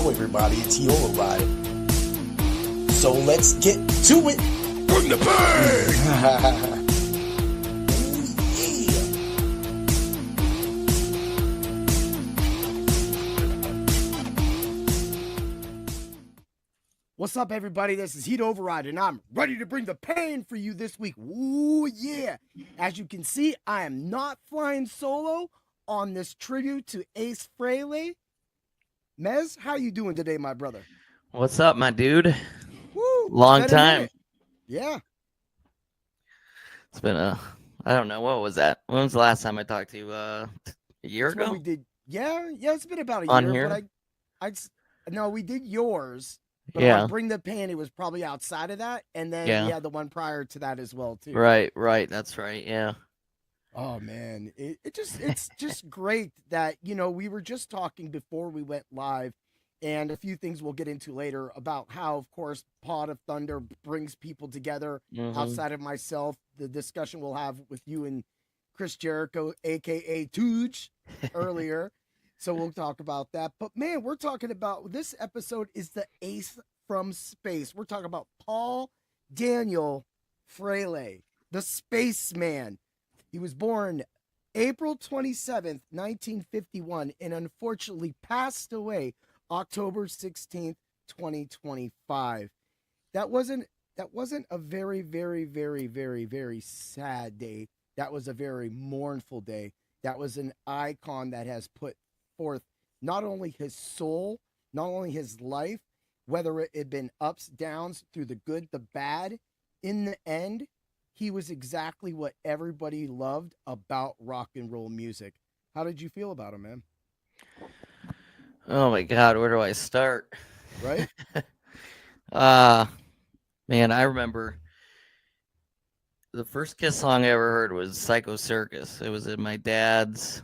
Hello, everybody. It's Yola Ride. So let's get to it. Bring the bang! What's up, everybody? This is Heat Override, and I'm ready to bring the pain for you this week. Ooh, yeah. As you can see, I am not flying solo on this tribute to Ace Frehley. Mez, how you doing today, my brother? What's up, my dude? Woo, Long time. Yeah. It's been I don't know, what was that? When was the last time I talked to you? A year ago? We did. Yeah, it's been about a On year, here? but no, we did yours. But Yeah. on Bring the Pain, it was probably outside of that, and then we had the one prior to that as well, too. Right, that's right, yeah. Oh man, it's just great that, we were just talking before we went live, and a few things we'll get into later about how, of course, Pod of Thunder brings people together outside of myself. The discussion we'll have with you and Chris Jericho, aka Tooge, earlier. So we'll talk about that. But man, we're talking about, this episode is the Ace from Space. We're talking about Paul Daniel Frehley, the spaceman. He was born April 27th, 1951, and unfortunately passed away October 16th, 2025. That wasn't a very, very, very, very, very sad day. That was a very mournful day. That was an icon that has put forth not only his soul, not only his life, whether it had been ups, downs, through the good, the bad. In the end, he was exactly what everybody loved about rock and roll music. How did you feel about him, man? Oh my God, where do I start? Right? Man, I remember the first Kiss song I ever heard was Psycho Circus. It was in my dad's,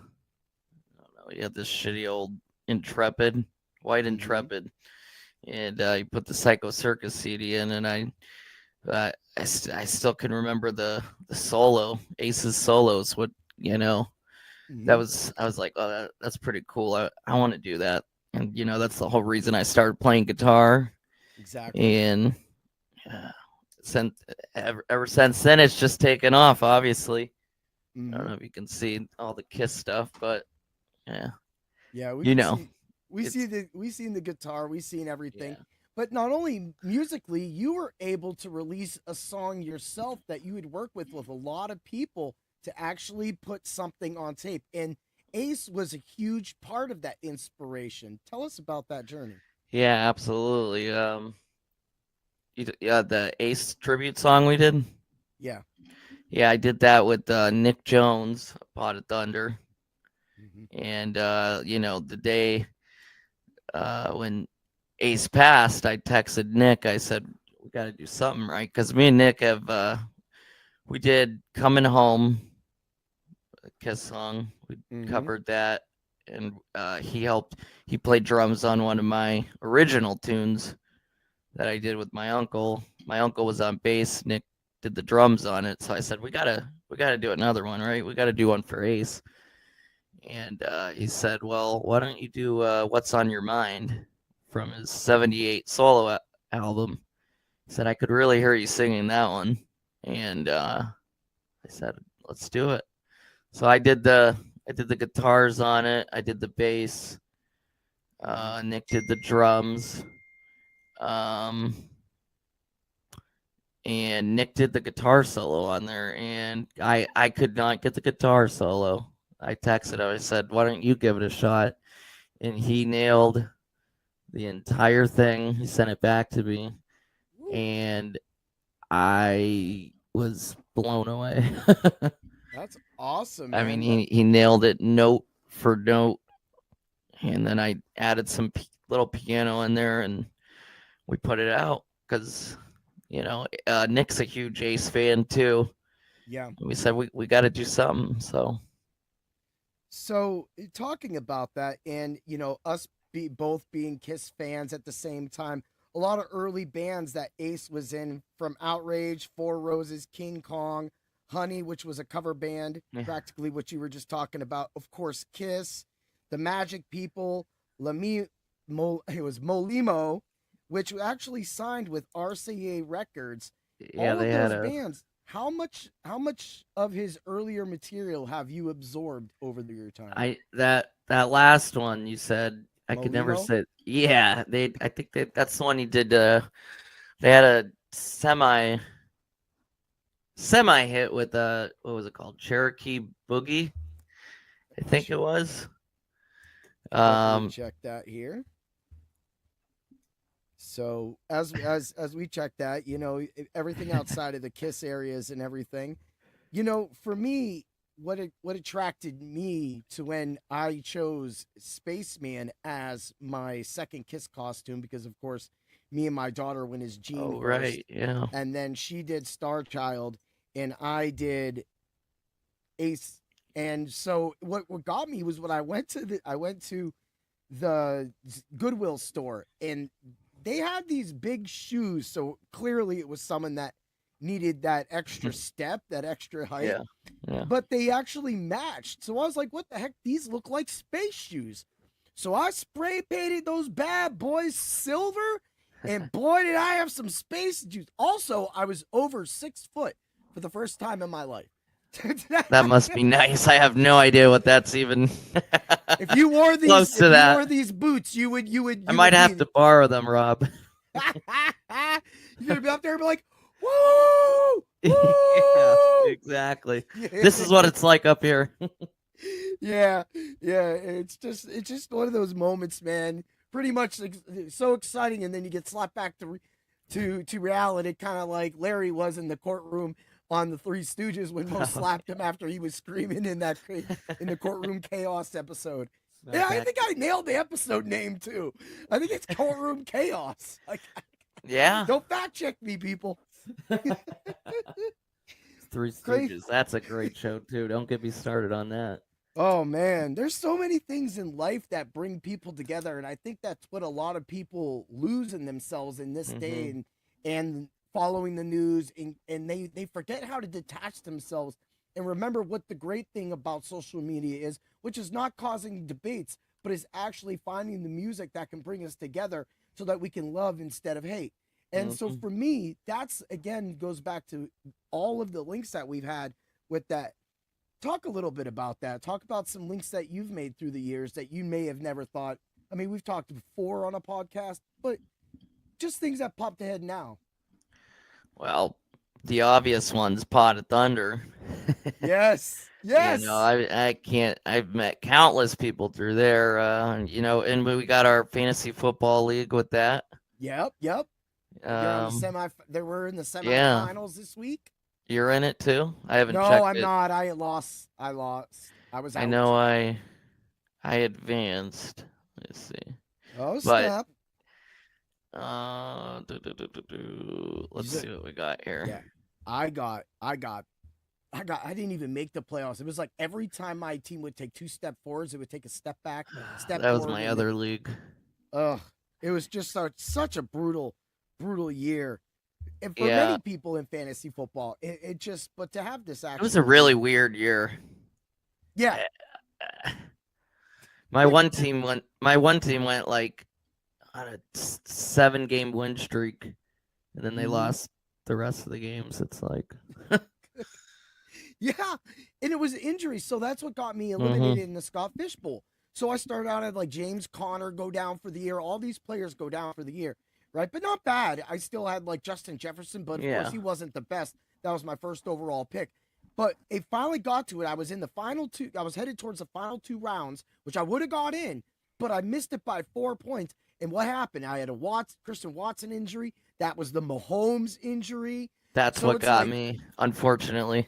I don't know, he had this shitty old Intrepid, white Intrepid, and he put the Psycho Circus CD in, and I still can remember the solo, Ace's solos. What, that was, I was like, oh, that's pretty cool. I want to do that, and that's the whole reason I started playing guitar. Exactly. And ever since then, it's just taken off. Obviously, I don't know if you can see all the Kiss stuff, but yeah, we've seen the guitar, we've seen everything. Yeah. But not only musically, you were able to release a song yourself that you had worked with a lot of people to actually put something on tape. And Ace was a huge part of that inspiration. Tell us about that journey. Yeah, absolutely. The Ace tribute song we did. Yeah. Yeah, I did that with Nick Jones, Pod of Thunder. And the day when Ace passed, I texted Nick. I said, we got to do something, right? Because me and Nick have, we did Coming Home, a Kiss song. We covered that. And he played drums on one of my original tunes that I did with my uncle. My uncle was on bass. Nick did the drums on it. So I said, we gotta do another one, right? We got to do one for Ace. And he said, well, why don't you do What's on Your Mind from his 78 solo album. He said, I could really hear you singing that one. And I said, let's do it. So I did the guitars on it. I did the bass. Nick did the drums. And Nick did the guitar solo on there. And I could not get the guitar solo. I texted him. I said, why don't you give it a shot? And he nailed the entire thing. He sent it back to me, and I was blown away. That's awesome, man. I mean, he nailed it note for note, and then I added some little piano in there, and we put it out because, Nick's a huge Ace fan too. Yeah. We said we got to do something, So talking about that, and us both being Kiss fans at the same time, a lot of early bands that Ace was in, from Outrage, Four Roses, King Kong, Honey, which was a cover band, practically what you were just talking about. Of course, Kiss, The Magic People, it was Molimo, which actually signed with RCA Records. Yeah, All of they had those a. bands. How much of his earlier material have you absorbed over your time? That last one you said I could never Molimo? say. Yeah, I think that's the one he did. They had a semi hit with what was it called? Cherokee Boogie, I think it was. Let me Um, check that here. So as we check that, everything outside of the Kiss areas and everything, for me, what attracted me to when I chose Spaceman as my second Kiss costume, because of course, me and my daughter went as Jean oh first, right, yeah. and then she did Star Child, and I did Ace. And so what got me was when I went to the Goodwill store, and they had these big shoes. So clearly it was someone that needed that extra step, that extra height, Yeah, yeah. but they actually matched. So I was like, what the heck? These look like space shoes. So I spray painted those bad boys silver, and boy, did I have some space juice. Also, I was over 6 foot for the first time in my life. That must be nice. I have no idea what that's even. If you wore Close these, to if you that. wore these boots, you would I might have to borrow them, Rob. You're gonna be up there and be like, woo, Yeah, woo. exactly. This is what it's like up here. Yeah, yeah. It's just one of those moments, man. Pretty much so exciting, and then you get slapped back to reality, kind of like Larry was in the courtroom on the Three Stooges when Mo slapped him after he was screaming in the courtroom chaos episode. Yeah, I think I nailed the episode name too. I think it's Courtroom Chaos. Like, Yeah. don't fact check me, people. Three Crazy. Stooges. That's a great show too. Don't get me started on that. Oh man, there's so many things in life that bring people together, and I think that's what a lot of people lose in themselves in this day, and following the news, and they forget how to detach themselves and remember what the great thing about social media is, which is not causing debates, but is actually finding the music that can bring us together so that we can love instead of hate. And so for me, that's again goes back to all of the links that we've had with that. Talk a little bit about that. Talk about some links that you've made through the years that you may have never thought. I mean, we've talked before on a podcast, but just things that popped ahead now. Well, the obvious one's Pot of Thunder. Yes. Yes. I can't. I've met countless people through there. And we got our fantasy football league with that. Yep. They were in the semifinals this week. You're in it too? I haven't checked. No, I'm not. I lost. I was out. I know I advanced. Let's see. Oh, snap. Let's see what we got here. Yeah. I didn't even make the playoffs. It was like every time my team would take 2 step forwards, it would take a step back, step That was forward, my other league. It was just such a brutal year. And for many people in fantasy football, but to have this actually. It was a really weird year. Yeah. My one team went like on a 7-game win streak, and then they lost the rest of the games. It's like. Yeah, and it was injury, so that's what got me eliminated in the Scott Fish Bowl. So I started out at like James Conner go down for the year. All these players go down for the year, right? But not bad. I still had like Justin Jefferson, but of course he wasn't the best. That was my first overall pick. But it finally got to it. I was in the final 2. I was headed towards the final 2 rounds, which I would have got in, but I missed it by 4 points. And what happened? I had a Christian Watson injury. That was the Mahomes injury. That's what got me, unfortunately.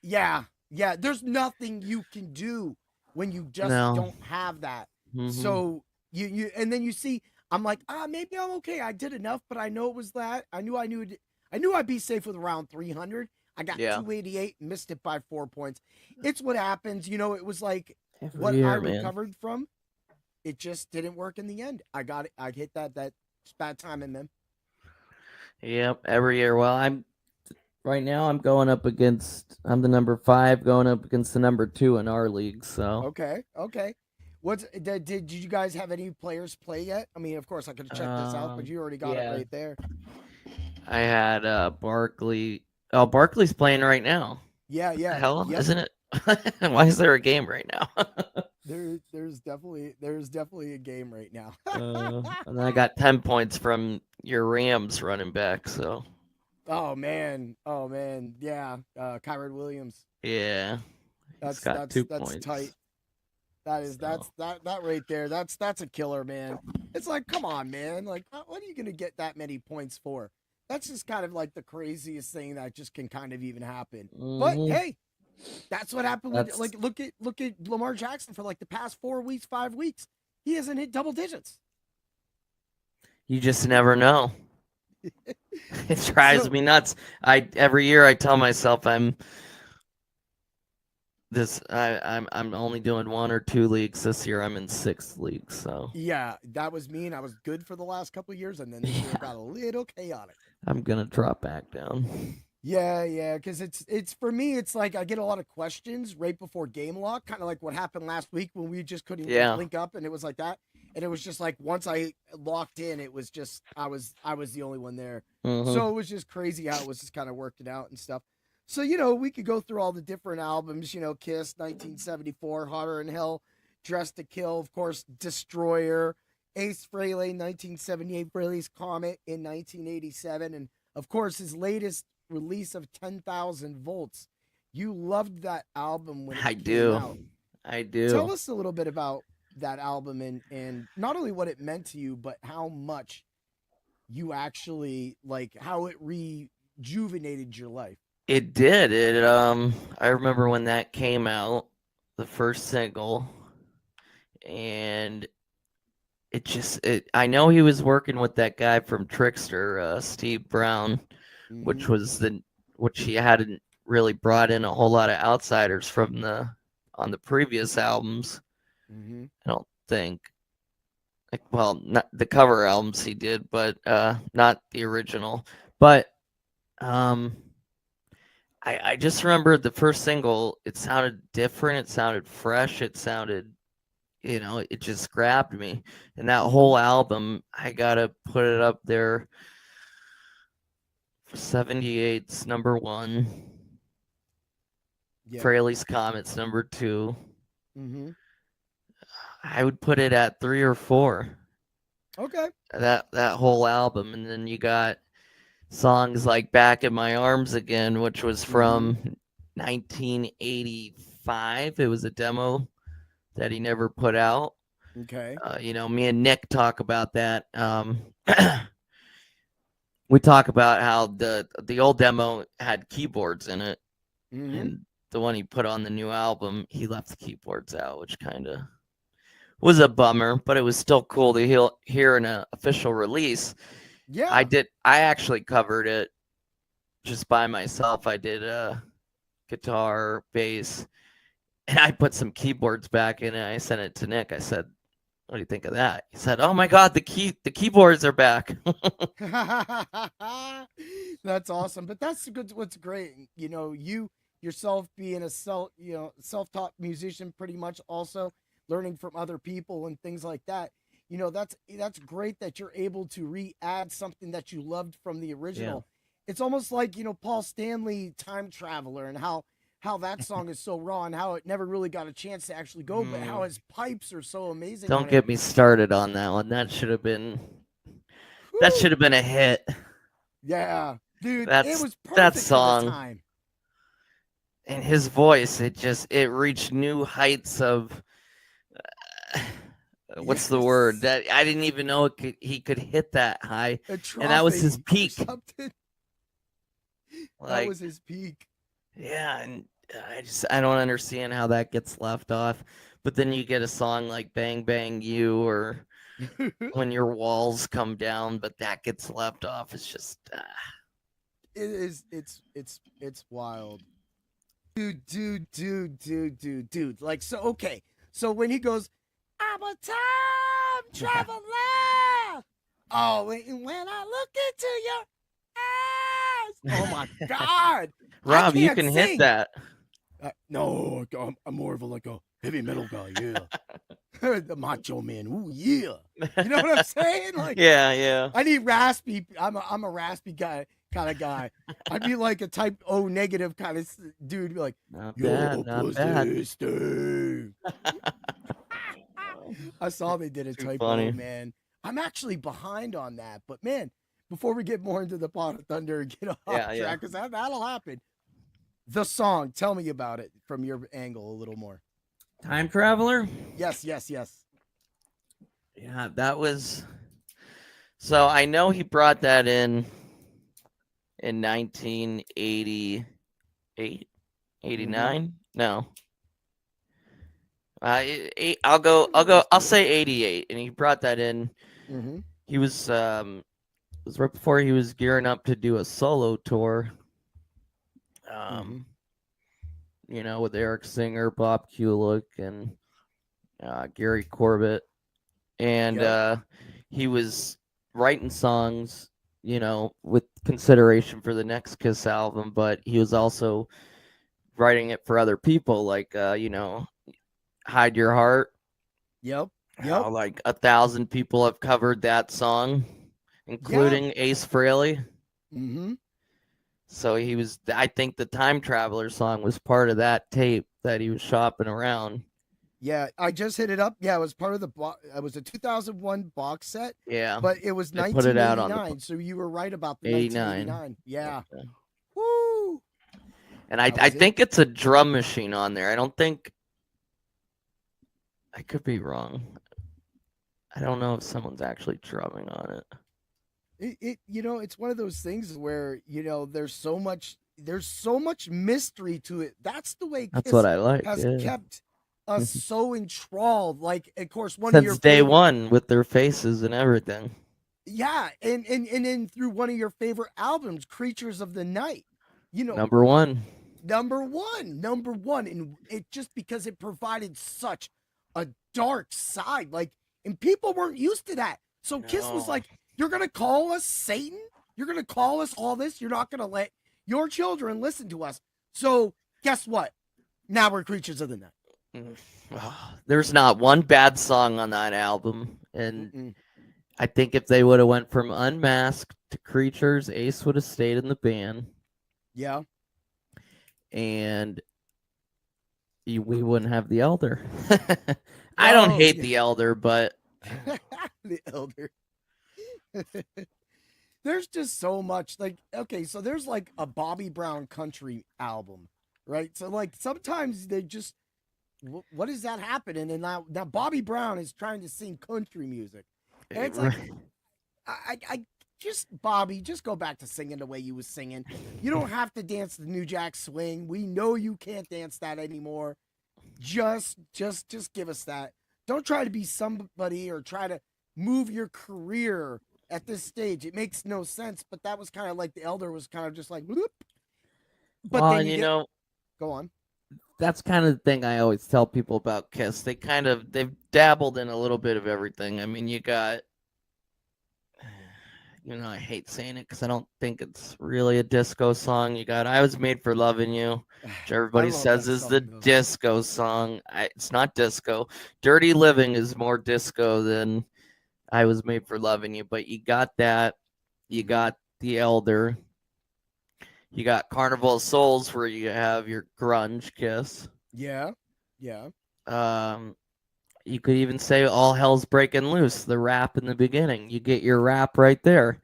Yeah. There's nothing you can do when you just don't have that. So you and then you see, I'm like, maybe I'm okay. I did enough, but I know it was that. I knew I'd be safe with around 300. I got 288, missed it by 4 points. It's what happens. It was like I recovered from. It just didn't work in the end. I got it. I hit that bad timing, man. Yep, every year. Well, right now I'm the number 5 going up against the number 2 in our league. So okay. Did you guys have any players play yet? I mean, of course, I could check this out, but you already got it Yeah, right there. I had Barkley. Oh, Barkley's playing right now. Yeah, The yeah, hell, yep. isn't it? Why is there a game right now? There's definitely a game right now. And then I got 10 points from your Rams running back. So Oh man, yeah. Kyron Williams. yeah, he's That's got that's 2 that's points. tight. So That right there. That's a killer, man. It's like, come on, man. Like, what are you gonna get that many points for? That's just kind of like the craziest thing that just can kind of even happen. But mhm. hey, that's what happened with That's like look at Lamar Jackson for like the past 4 weeks, 5 weeks. He hasn't hit double digits. you just never know. It drives So me nuts. Every year I tell myself I'm only doing 1 or 2 leagues this year. I'm in 6 leagues, so yeah, that was me, and I was good for the last couple of years, and then this year yeah, got a little chaotic. I'm gonna drop back down. Yeah, because it's for me, it's like I get a lot of questions right before game lock, kind of like what happened last week when we just couldn't Yeah. link up, and it was like that, and it was just like once I locked in, it was just I was the only one there, Mhm. so it was just crazy how it was just kind of working out and stuff. So we could go through all the different albums, Kiss, 1974, Hotter than Hell, Dressed to Kill, of course, Destroyer, Ace Frehley, 1978, Frehley's Comet in 1987, and of course his latest release of 10,000 volts. You loved that album when I it came do. out. I do. Tell us a little bit about that album and not only what it meant to you, but how much you actually like how it rejuvenated your life. It did. I remember when that came out, the first single, and I know he was working with that guy from Trickster, Steve Brown, Mm-hmm. which he hadn't really brought in a whole lot of outsiders from on the previous albums. Mm-hmm. I don't think. Like, well, not the cover albums he did, but not the original. But I just remember the first single. It sounded different. It sounded fresh. It sounded, it just grabbed me. And that whole album, I gotta put it up there. 78's number 1. Yeah. Fraley's Comet's number 2. Mm-hmm. I would put it at 3 or 4. Okay. That whole album, and then you got songs like Back in My Arms Again, which was from 1985. It was a demo that he never put out. Okay. Me and Nick talk about that. We talk about how the old demo had keyboards in it, and the one he put on the new album, he left the keyboards out, which kind of was a bummer, but it was still cool to hear in an official release. Yeah. I actually covered it just by myself. I did guitar, bass, and I put some keyboards back in it. I sent it to Nick. I said, "What do you think of that?" He said, "Oh my God, the keyboards are back." That's awesome. But that's good. What's great, you yourself being a self-taught musician, pretty much also learning from other people and things like that. That's great that you're able to re-add something that you loved from the original. Yeah. It's almost like Paul Stanley, Time Traveler, and how that song is so raw and how it never really got a chance to actually go, but how his pipes are so amazing. Don't get me started on that one. That should have been a hit. Yeah, dude, it was perfect that song. For the time. And his voice, it reached new heights of what's the word? That I didn't even know he could hit that high. And that was his peak. That was his peak. Yeah, and I don't understand how that gets left off. But then you get a song like Bang Bang You or When Your Walls Come Down, but that gets left off. It's just it is it's wild. Dude. Like, so okay. So when he goes, I'm a time traveler. Oh, when I look into your eyes. Oh my God. Rob, you can hit that. No, I'm more of a heavy metal guy. Yeah. The Macho Man. Ooh, yeah. You know what I'm saying? Like, yeah. I need raspy. I'm a raspy guy kind of guy. I'd be like a type O negative kind of dude. Be like, Not yo, bad, not bad. pussy Steve. I saw they did a Too type funny. O, man. I'm actually behind on that, but man, before we get more into the Pot of Thunder and get off track, because that'll happen. The song, tell me about it from your angle a little more. Time Traveler? Yes. Yeah, that was. So I know he brought that in 1988, 89. No. I'll say 88, and he brought that in. Mm-hmm. He was it was right before he was gearing up to do a solo tour. You know, with Eric Singer, Bob Kulick, and Gary Corbett, and he was writing songs, you know, with consideration for the next Kiss album, but he was also writing it for other people, like you know, Hide Your Heart. Yep. Like 1,000 people have covered that song, including Ace Frehley. Mm-hmm. So he was, I think the Time Traveler song was part of that tape that he was shopping around. Yeah, I just hit it up. Yeah, it was part of the it was a 2001 box set. Yeah. But it was They put it out on 1989, so you were right about the 89. 1989. Yeah. Okay. Woo! And I think it's a drum machine on there. I don't think, I could be wrong. I don't know if someone's actually drumming on it. It you know, it's one of those things where, you know, there's so much mystery to it. That's the way That's Kiss what I like. has kept us so enthralled. Like, of course, one since of your day one with their faces and everything. Yeah, and then through one of your favorite albums, Creatures of the Night. You know, number one, and it just because it provided such a dark side, like, and people weren't used to that. So Kiss was like, you're gonna call us Satan? You're gonna call us all this? You're not gonna let your children listen to us? So guess what? Now we're Creatures of the Night. There's not one bad song on that album, and I think if they would have went from Unmasked to Creatures, Ace would have stayed in the band. Yeah. And we wouldn't have the Elder. I don't hate the Elder, but the Elder. There's just so much, like, okay, so there's like a Bobby Brown country album, right? So like sometimes they just, what does that happen? And then now Bobby Brown is trying to sing country music, and it's like, I just, Bobby, just go back to singing the way you was singing. You don't have to dance the New Jack Swing. We know you can't dance that anymore. Just give us that. Don't try to be somebody or try to move your career at this stage. It makes no sense, but that was kind of like the Elder was kind of just like, whoop. But well, then you know, go on. That's kind of the thing I always tell people about Kiss. They've dabbled in a little bit of everything. I mean, you got, you know, I hate saying it because I don't think it's really a disco song. You got I Was Made for Loving You, which everybody says is the disco song. It's not disco. Dirty Living is more disco than I Was Made for Loving You, but you got that. You got The Elder. You got Carnival of Souls, where you have your grunge Kiss. Yeah. You could even say All Hell's Breaking Loose, the rap in the beginning. You get your rap right there.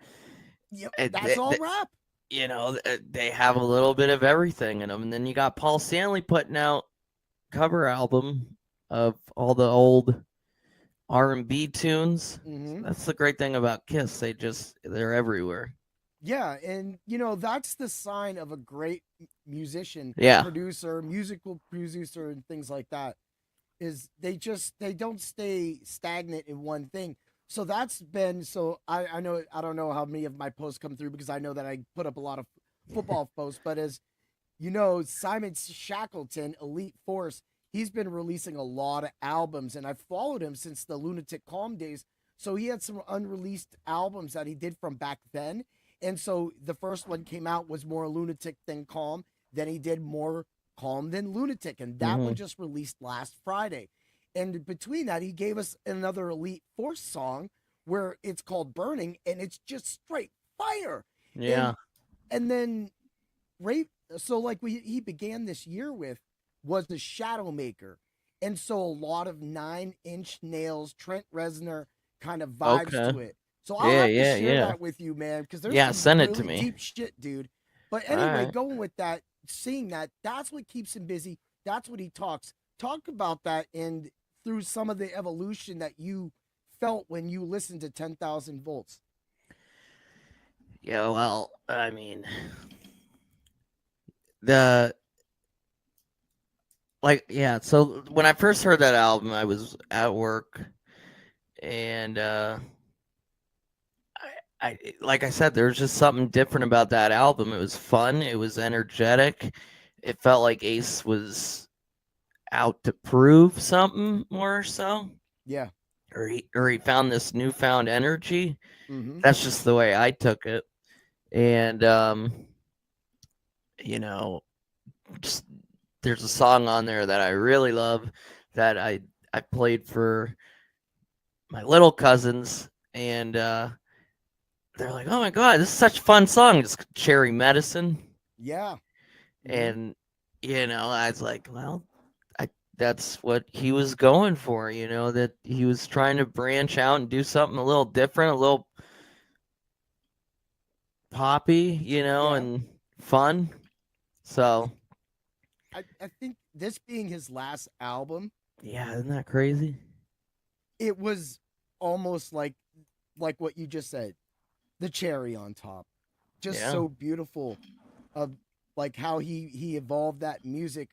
Yep, that's all rap. You know, they have a little bit of everything in them. And then you got Paul Stanley putting out cover album of all the old R&B tunes. That's the great thing about Kiss. They're everywhere. Yeah, and you know, that's the sign of a great musician, producer, musical producer, and things like that, is they don't stay stagnant in one thing. So that's been, so I know, I don't know how many of my posts come through because I know that I put up a lot of football posts, but as you know, Simon Shackleton, Elite Force, he's been releasing a lot of albums, and I've followed him since the Lunatic Calm days. So he had some unreleased albums that he did from back then. And so the first one came out was more Lunatic than Calm. Then he did more Calm than Lunatic. And that one just released last Friday. And between that, he gave us another Elite Force song where it's called Burning, and it's just straight fire. Yeah. And then so like he began this year with was the Shadow Maker. And so a lot of 9 Inch Nails, Trent Reznor kind of vibes to Okay. it. So I'll have to share Yeah. that with you, man, because there's Yeah, some send it to really me. deep shit, dude. But All anyway, right. going with that, seeing that's what keeps him busy. That's what he talks. Talk about that and through some of the evolution that you felt when you listened to 10,000 Volts. Yeah, well, I mean, the so when I first heard that album, I was at work, and I like I said, there was just something different about that album. It was fun, it was energetic, it felt like Ace was out to prove something more so. Yeah. Or he found this newfound energy. Mm-hmm. That's just the way I took it. And you know, just there's a song on there that I really love that I played for my little cousins, and they're like, "Oh my god, this is such a fun song!" It's Cherry Medicine. Yeah. Mm-hmm. And I was like, "Well, that's what he was going for." That he was trying to branch out and do something a little different, a little poppy, Yeah. and fun. So I think this being his last album, yeah, isn't that crazy? it was almost like what you just said, the cherry on top. Just Yeah. so beautiful of like how he evolved that music.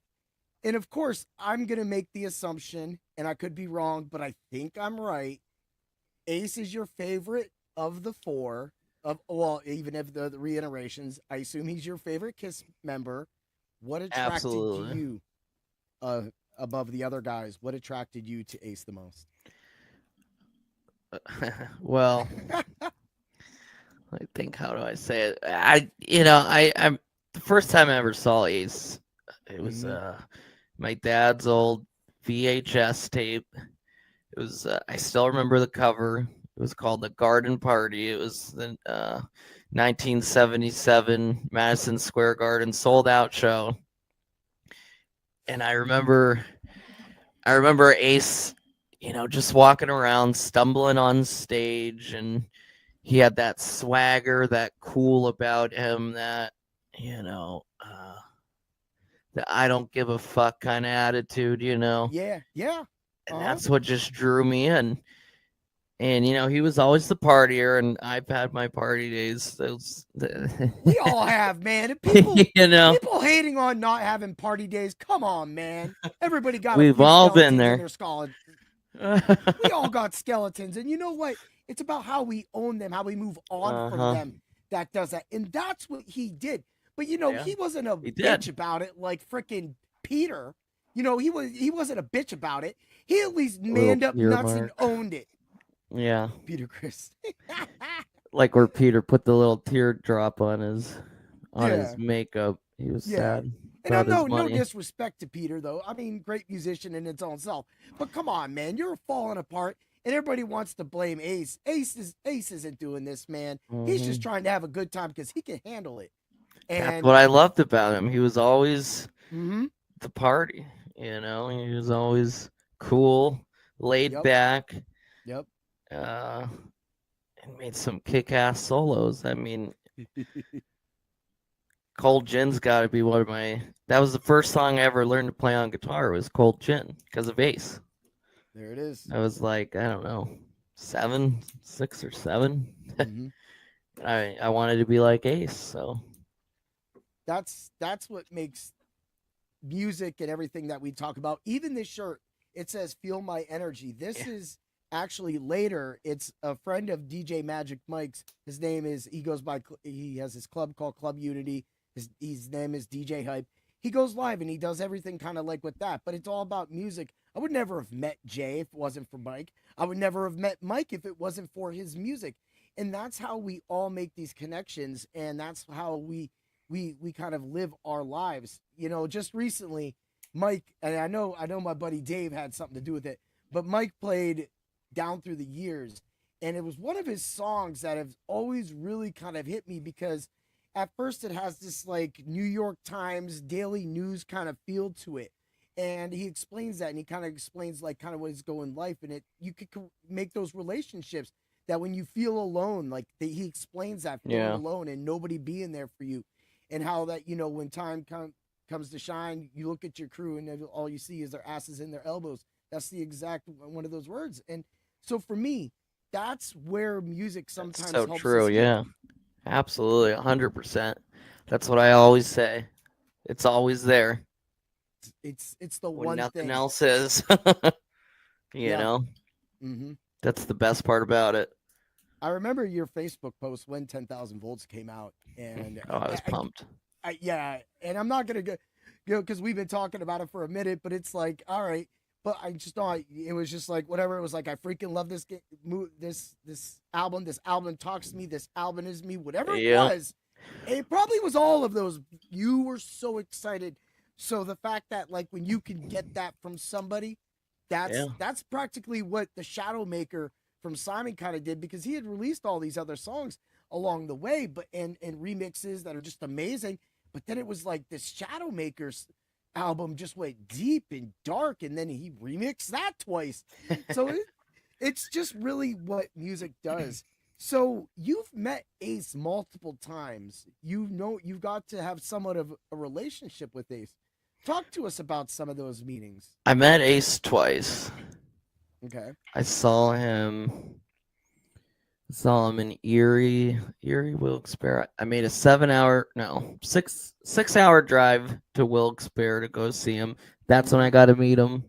And of course, I'm going to make the assumption, and I could be wrong, but I think I'm right. Ace is your favorite of the four of, well, even of the reiterations. I assume he's your favorite Kiss member. What attracted Absolutely. you above the other guys? What attracted you to Ace the most? Well, I think, how do I say it? I'm the first time I ever saw Ace, it was my dad's old VHS tape. It was I still remember the cover. It was called The Garden Party. It was the 1977 Madison Square Garden sold out show. And I remember Ace, just walking around, stumbling on stage, and he had that swagger, that cool about him, that the I don't give a fuck kind of attitude, Yeah. and that's what just drew me in. And he was always the partier, and I've had my party days. We all have, man. And people, you know, people hating on not having party days. Come on, man. Everybody got we've a few all skeletons been there. in their skull. We all got skeletons, and you know what? It's about how we own them, how we move on from them. That does that, and that's what he did. But he wasn't a bitch about it like freaking Peter. He wasn't a bitch about it. He at least manned up nuts and owned it. Yeah, Peter Chris. like where Peter put the little teardrop on his makeup. He was sad. And I'm no disrespect to Peter, though. I mean, great musician in its own self. But come on, man, you're falling apart, and everybody wants to blame Ace. Ace isn't doing this, man. He's just trying to have a good time because he can handle it. And that's what I loved about him. He was always the party. He was always cool, laid back. Yep. And made some kick-ass solos. I mean, Cold Gin's got to be one of my. That was the first song I ever learned to play on guitar. Was Cold Gin because of Ace. There it is. I was like, I don't know, 6 or 7. I wanted to be like Ace, so that's what makes music and everything that we talk about. Even this shirt, it says "Feel My Energy." This is actually later. It's a friend of DJ Magic Mike's. His name is. He has his club called Club Unity. His name is DJ Hype. He goes live and he does everything kind of like with that, but it's all about music. I would never have met Jay if it wasn't for Mike. I would never have met Mike if it wasn't for his music. And that's how we all make these connections, and that's how we kind of live our lives. Just recently, Mike, and I know my buddy Dave had something to do with it. but Mike played down through the years. And it was one of his songs that have always really kind of hit me because at first it has this like New York Times daily news kind of feel to it. And he explains that and he kind of explains like kind of what is going in life. And it you could make those relationships that when you feel alone, like he explains that feeling alone and nobody being there for you. And how that, when time comes to shine, you look at your crew and all you see is their asses in their elbows. That's the exact one of those words. And so for me, that's where music sometimes so helps true. us heal. Yeah, absolutely, 100%. That's what I always say. It's always there It's the when one nothing thing. else is. you know, Mm-hmm. that's the best part about it. I remember your Facebook post when 10,000 volts came out, and Oh, I was pumped. yeah, and I'm not gonna go, because we've been talking about it for a minute, but it's like, all right, but I just thought it was just like whatever. It was like I freaking love this album. This album talks to me. This album is me. Whatever it Yeah. was, it probably was all of those. You were so excited. So the fact that like when you can get that from somebody, that's practically what the Shadow Maker from Simon kind of did, because he had released all these other songs along the way, but and remixes that are just amazing. But then it was like this Shadow Maker's album just went deep and dark, and then he remixed that twice. So it's just really what music does. So you've met Ace multiple times. You've got to have somewhat of a relationship with Ace. Talk to us about some of those meetings. I met Ace twice. Okay. I saw him in Erie, Wilkes-Barre. I made a 6-hour drive to Wilkes-Barre to go see him. That's when I got to meet him.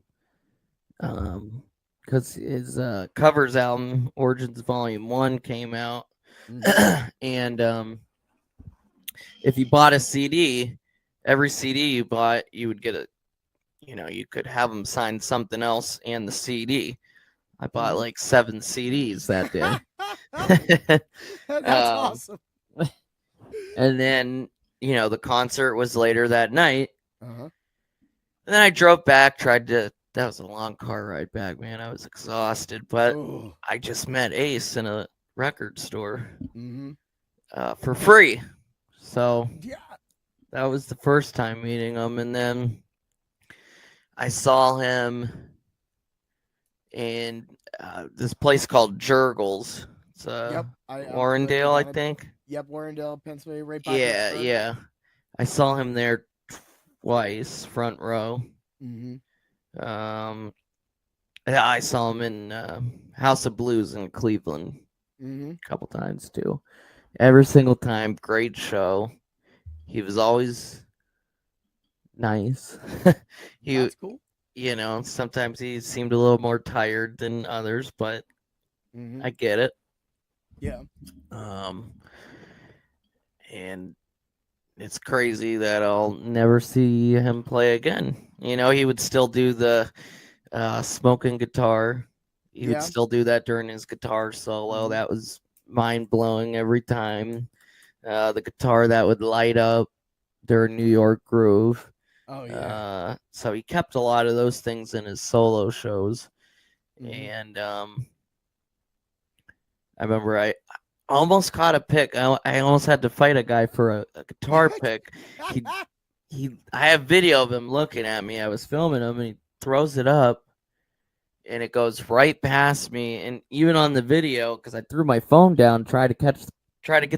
Because his covers album, Origins Volume 1, came out. Mm-hmm. And if you bought a CD, every CD you bought, you would get you could have him sign something else and the CD. I bought like 7 CDs that day. That's awesome. And then, the concert was later that night. Uh-huh. And then I drove back, that was a long car ride back, man. I was exhausted, but I just met Ace in a record store for free. So that was the first time meeting him. And then I saw him in this place called Jurgles. It's Warrendale, I think. Yep, Warrendale, Pennsylvania, right by Pittsburgh. Yeah. I saw him there twice, front row. I saw him in House of Blues in Cleveland a couple times too. Every single time, great show. He was always nice. That's cool. Sometimes he seemed a little more tired than others, but I get it. Yeah. And it's crazy that I'll never see him play again. He would still do the smoking guitar. He would still do that during his guitar solo. That was mind-blowing every time. The guitar that would light up during New York Groove. Oh, yeah. So he kept a lot of those things in his solo shows. And I remember I almost caught a pick. I almost had to fight a guy for a guitar pick. I have video of him looking at me. I was filming him, and he throws it up, and it goes right past me. And even on the video, because I threw my phone down, try to get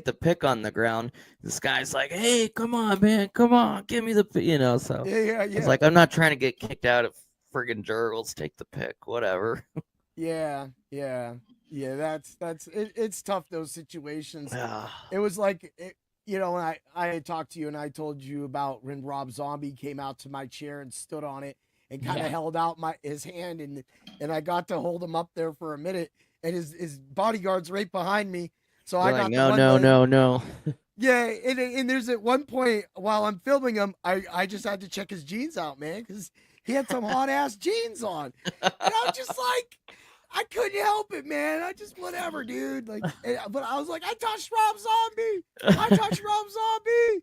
the pick on the ground. This guy's like, "Hey, come on, man, come on, give me the," So yeah. I was like, "I'm not trying to get kicked out of friggin' Jurgles. Take the pick, whatever." Yeah. That's it's tough, those situations. It was like when I had talked to you and I told you about when Rob Zombie came out to my chair and stood on it and kind of held out his hand, and I got to hold him up there for a minute, and his bodyguard's right behind me. So I got no. Yeah, and there's at one point while I'm filming him, I just had to check his jeans out, man, because he had some hot ass jeans on, and I'm just like, I couldn't help it, man. I just whatever, dude. Like, but I was like, I touched Rob Zombie.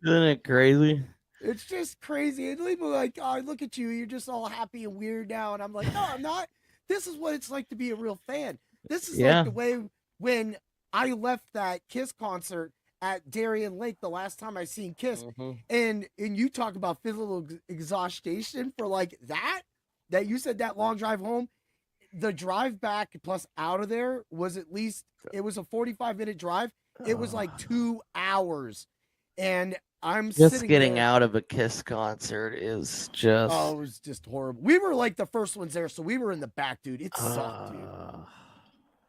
Isn't it crazy? It's just crazy. And people are like, oh, look at you. You're just all happy and weird now. And I'm like, no, I'm not. this is what it's like to be a real fan. This is Yeah. like the way when I left that Kiss concert at Darien Lake the last time I seen Kiss, and you talk about physical exhaustion for like that you said, that long drive home. The drive back plus out of there was at least, it was a 45-minute drive. It was like 2 hours, and I'm just sitting getting there. out of a Kiss concert is just. Oh, it was just horrible. We were like the first ones there, so we were in the back, dude. It sucked, dude.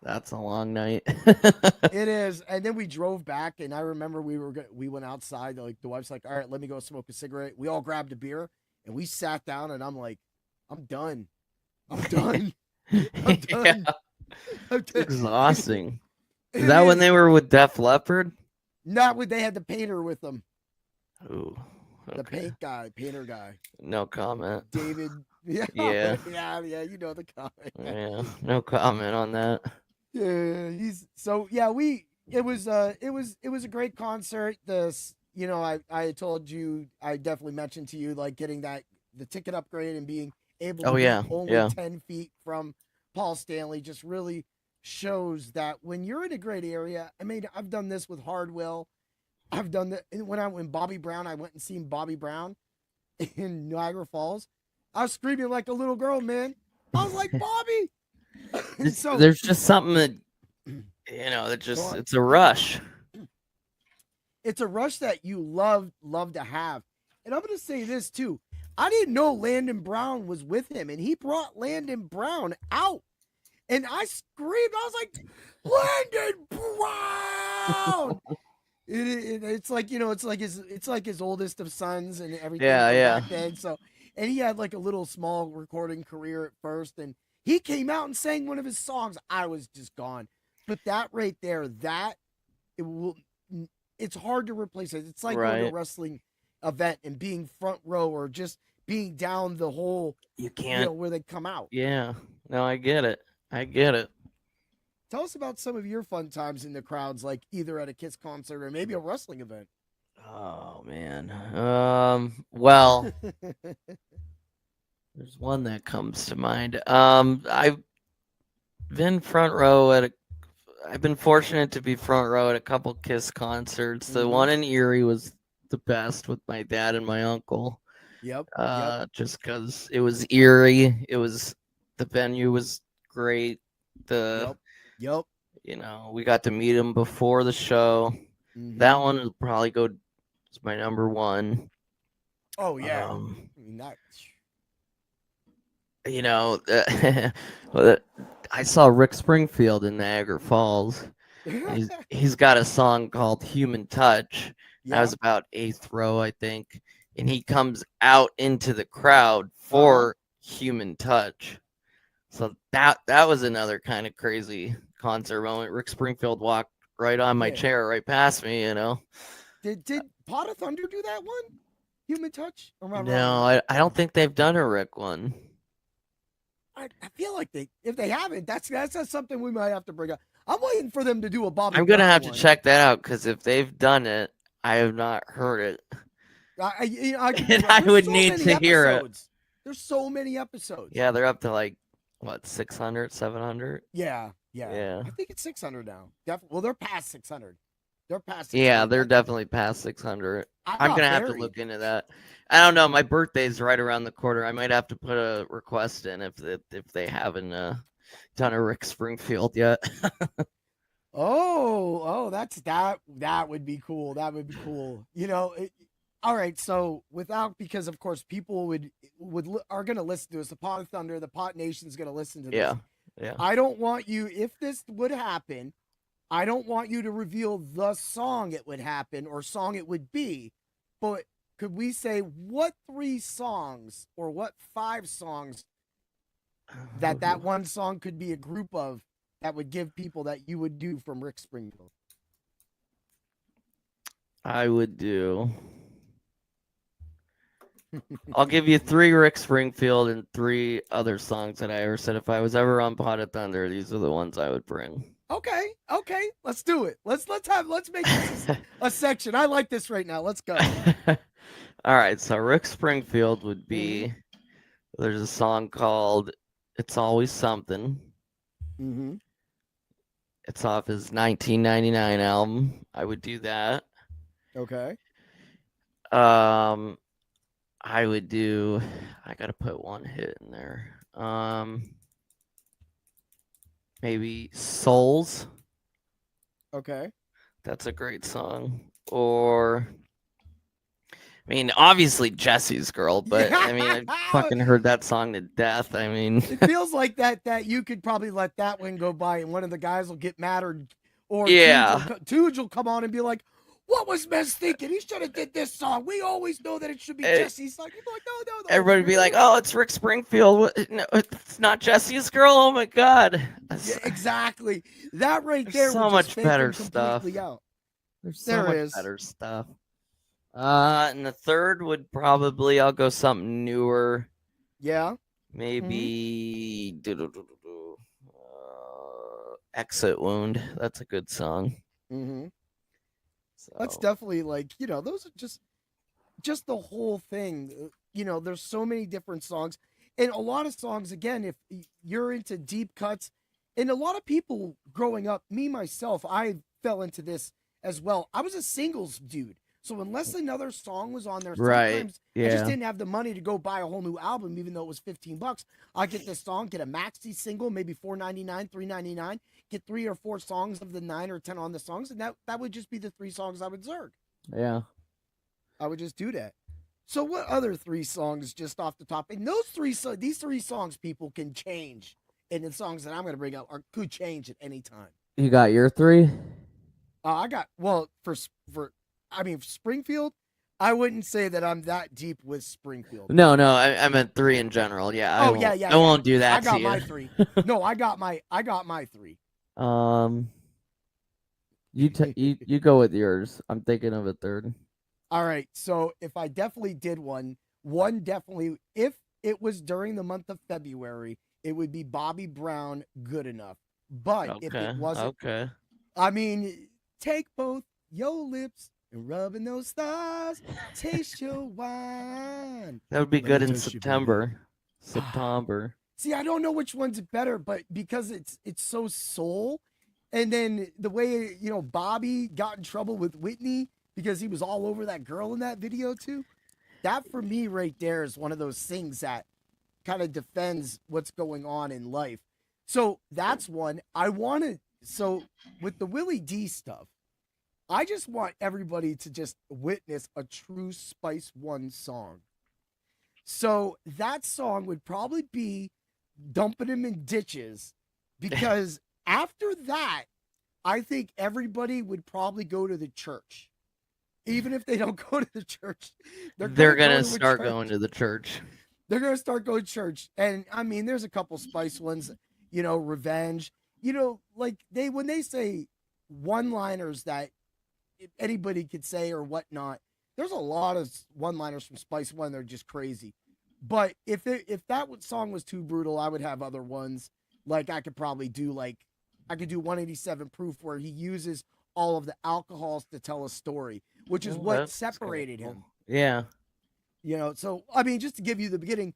That's a long night. It is. And then we drove back, and I remember we went outside. Like, the wife's like, "All right, let me go smoke a cigarette." We all grabbed a beer, and we sat down, and I'm like, "I'm done. I'm done. I'm done." It's exhausting. Is that when they were with Def Leppard? Not when they had the painter with them. Ooh, okay. The painter guy. No comment. David. Yeah. Yeah. Yeah. You know the comment. Yeah. No comment on that. Yeah. It was a great concert. I told you, I definitely mentioned to you, like, getting the ticket upgrade and being able to be only 10 feet from Paul Stanley just really shows that when you're in a great area. I mean, I've done this with Hardwell. I've done that when Bobby Brown, I went and seen Bobby Brown in Niagara Falls. I was screaming like a little girl, man. I was like, Bobby. So there's just something that, it's a rush. It's a rush that you love to have. And I'm going to say this too. I didn't know Landon Brown was with him, and he brought Landon Brown out. And I screamed. I was like, Landon Brown. It's like, it's like his oldest of sons and everything. Back then. So, and he had like a little small recording career at first, and he came out and sang one of his songs. I was just gone. But that right there, it's hard to replace it. It's like going to a wrestling event and being front row, or just being down the whole, you can't, where they come out. Yeah. No, I get it. Tell us about some of your fun times in the crowds, like either at a Kiss concert or maybe a wrestling event. Oh man. Well, there's one that comes to mind. I've been I've been fortunate to be front row at a couple Kiss concerts. The one in Erie was the best with my dad and my uncle. Yep. Just because it was Erie. The venue was great. Yep. We got to meet him before the show. That one will probably go as my number one. Oh yeah. I saw Rick Springfield in Niagara Falls. He's got a song called Human Touch. That was about 8th row, I think. And he comes out into the crowd for Human Touch. So that was another kind of crazy concert moment. Rick Springfield walked right on my chair, right past me, Did Pot of Thunder do that one? Human Touch? No, I don't think they've done a Rick one. I feel like if they haven't, that's something we might have to bring up. I'm waiting for them to do a Bobby. I'm gonna have to check that out, because if they've done it, I have not heard it. I would need to hear it. There's so many episodes. Yeah, they're up to like, what, 600, 700? Yeah. I think it's 600 now. Well, they're past 600. They're past 600. Yeah, they're definitely past 600. I'm going to have to look into that. I don't know. My birthday's right around the corner. I might have to put a request in if they haven't done a Rick Springfield yet. That would be cool. That would be cool. All right. So because of course people are going to listen to us. The Pot of Thunder, the Pot Nation's going to listen to this. Yeah. I don't want you, if this would happen, I don't want you to reveal the song it would happen or song it would be, but could we say what 3 songs or what 5 songs that one song could be a group of that would give people that you would do from Rick Springfield? I would do. I'll give you 3 Rick Springfield and 3 other songs that I ever said if I was ever on Pot of Thunder. These are the ones I would bring. Okay. Let's do it. Let's make this a section. I like this right now. Let's go. All right. So Rick Springfield would be. There's a song called It's Always Something. Mm-hmm. It's off his 1999 album. I would do that. Okay. I would do. I gotta put one hit in there. Maybe Souls. Okay. That's a great song. Or, I mean, obviously Jesse's Girl, but I mean, I fucking heard that song to death. I mean, it feels like that you could probably let that one go by, and one of the guys will get mad, or yeah. Tooge will come on and be like, "What was Mez thinking? He should have did this song. We always know that it should be Jesse's song." You'd be like, "No." Everybody would be like, "Oh, it's Rick Springfield. No, it's not Jesse's Girl. Oh my god." Yeah, exactly. That right There's there so would much just fake better him completely stuff. out. There's so There much is. better stuff. And the third would probably, I'll go something newer. Yeah. Maybe Exit Wound. That's a good song. Mm-hmm. So. That's definitely like, those are just the whole thing. There's so many different songs, and a lot of songs, again, if you're into deep cuts, and a lot of people growing up, me myself, I fell into this as well. I was a singles dude. So unless another song was on there, sometimes I just didn't have the money to go buy a whole new album, even though it was $15. I'd get this song, get a maxi single, maybe $4.99, $3.99, get 3 or 4 songs of the 9 or 10 on the songs, and that would just be the 3 songs I would zerg. Yeah. I would just do that. So what other 3 songs just off the top? And these 3 songs, people, can change. And the songs that I'm going to bring up could change at any time. You got your 3? I got, well, for Springfield, I wouldn't say that I'm that deep with Springfield. No, I meant 3 in general. Yeah. I won't do that. I got my 3. No, I got my 3. You go with yours. I'm thinking of a third. All right. So if I definitely did one definitely, if it was during the month of February, it would be Bobby Brown, Good Enough. But if it wasn't, I mean, take both your lips and rub in those stars, taste your wine. That would be good in September. See, I don't know which one's better, but because it's so soul, and then the way Bobby got in trouble with Whitney because he was all over that girl in that video too. That for me right there is one of those things that kind of defends what's going on in life. So that's one. So with the Willie D stuff, I just want everybody to just witness a true Spice One song. So that song would probably be Dumping Him in Ditches, because after that, I think everybody would probably go to the church. Even if they don't go to the church, they're going to start going to the church. They're going to start going to church. And I mean, there's a couple Spice ones, Revenge, like when they say one-liners that anybody could say or whatnot, there's a lot of one-liners from Spice One. They're just crazy. But if that song was too brutal, I would have other ones. Like I could probably do 187 Proof, where he uses all of the alcohols to tell a story, which is what separated him. Yeah. So, I mean, just to give you the beginning,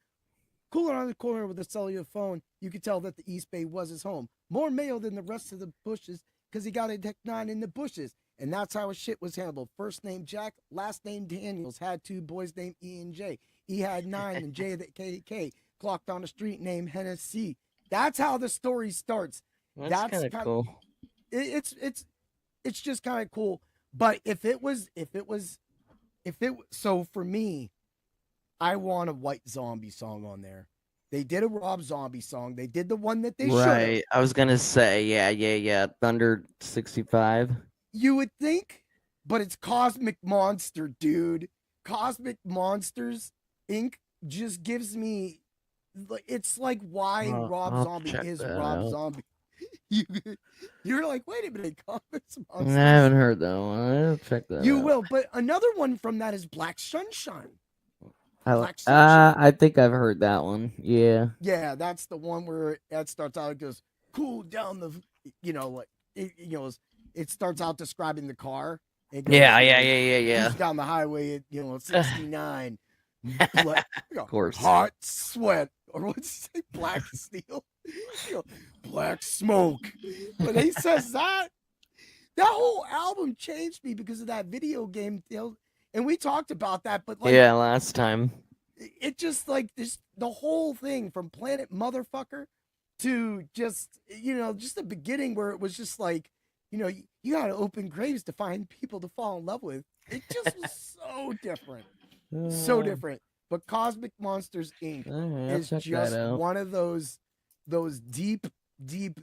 cooler on the corner with a cellular phone, you could tell that the East Bay was his home. More mayo than the rest of the bushes, because he got a Tech 9 in the bushes. And that's how his shit was handled. First name Jack, last name Daniels. Had 2 boys named E and J. E had 9 and J the KK. Clocked on the street named Hennessy. That's how the story starts. That's kind of cool. It's just kind of cool. But so for me, I want a White Zombie song on there. They did a Rob Zombie song. They did the one that they should. Right. I was gonna say, yeah. Thunder 65. You would think, but it's Cosmic Monster, dude. Cosmic Monsters Inc. just gives me. It's like why Rob Zombie is Rob Zombie. You're like, wait a minute, Cosmic Monsters. I haven't heard that one. I'll check that. You will, but another one from that is Black Sunshine. I think I've heard that one. Yeah. Yeah, that's the one where it starts out. It goes, cool down the, it starts out describing the car. It goes, yeah. Down the highway at 69. Of course. Hot sweat or what's he say, black steel, you know, black smoke. When he says that whole album changed me because of that video game deal. And we talked about that, but like, yeah, last time. it just like this, the whole thing from Planet Motherfucker to just, just the beginning where it was just like, you got to open graves to find people to fall in love with. It just was so different. So different. But Cosmic Monsters Inc. is just one of those deep, deep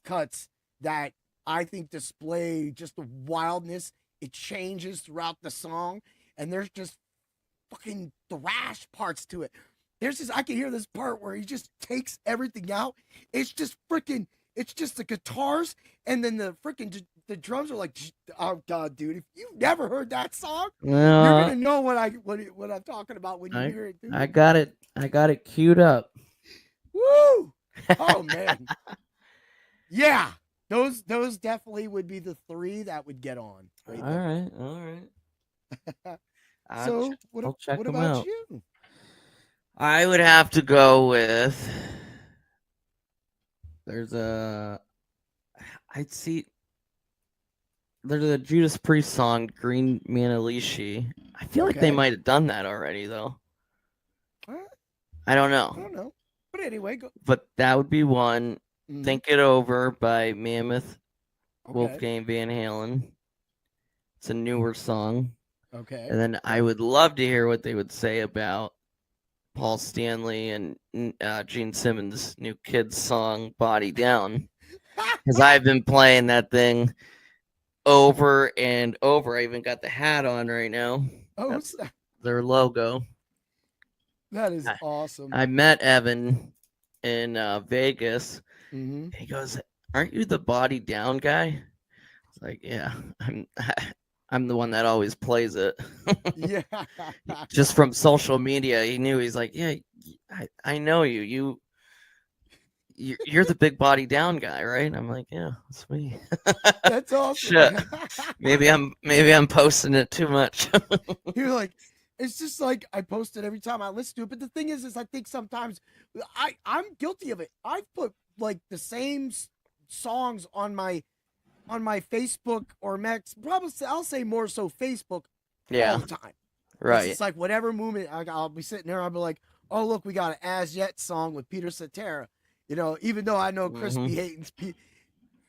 cuts that I think display just the wildness. It changes throughout the song, and there's just fucking thrash parts to it. I can hear this part where he just takes everything out. It's just the guitars, and then the the drums are like, oh god, dude! If you've never heard that song, you're gonna know what I'm talking about when you hear it. Dude. I got it queued up. Woo! Oh man, yeah. Those definitely would be the three that would get on. Right all right. So what about out. you? I would have to go with. There's a Judas Priest song, Green Manalishi. I feel like they might have done that already, though. I don't know. But anyway, go. But that would be one. Think It Over by Mammoth, Wolfgang Van Halen. It's a newer song. Okay. And then I would love to hear what they would say about Paul Stanley and Gene Simmons' new kids song, Body Down. Because I've been playing that thing over and over. I even got the hat on right now. Oh, that's their logo. That is awesome. I met Evan in Vegas. Mm-hmm. He goes, "Aren't you the Body Down guy?" It's like, yeah, I'm the one that always plays it. Yeah. Just from social media, he knew. He's like, yeah, I know you. You're the big Body Down guy, right? And I'm like, yeah, that's me. That's awesome. Shit. Maybe I'm posting it too much. You're like, it's just like I post it every time I listen to it. But the thing is I think sometimes I'm guilty of it. I've put like the same songs on my Facebook or Max. Probably I'll say more so Facebook all the time. Right. It's like whatever movement I'll be sitting there, I'll be like, oh look, we got an As Yet song with Peter Cetera. Even though I know Crispy Hayden's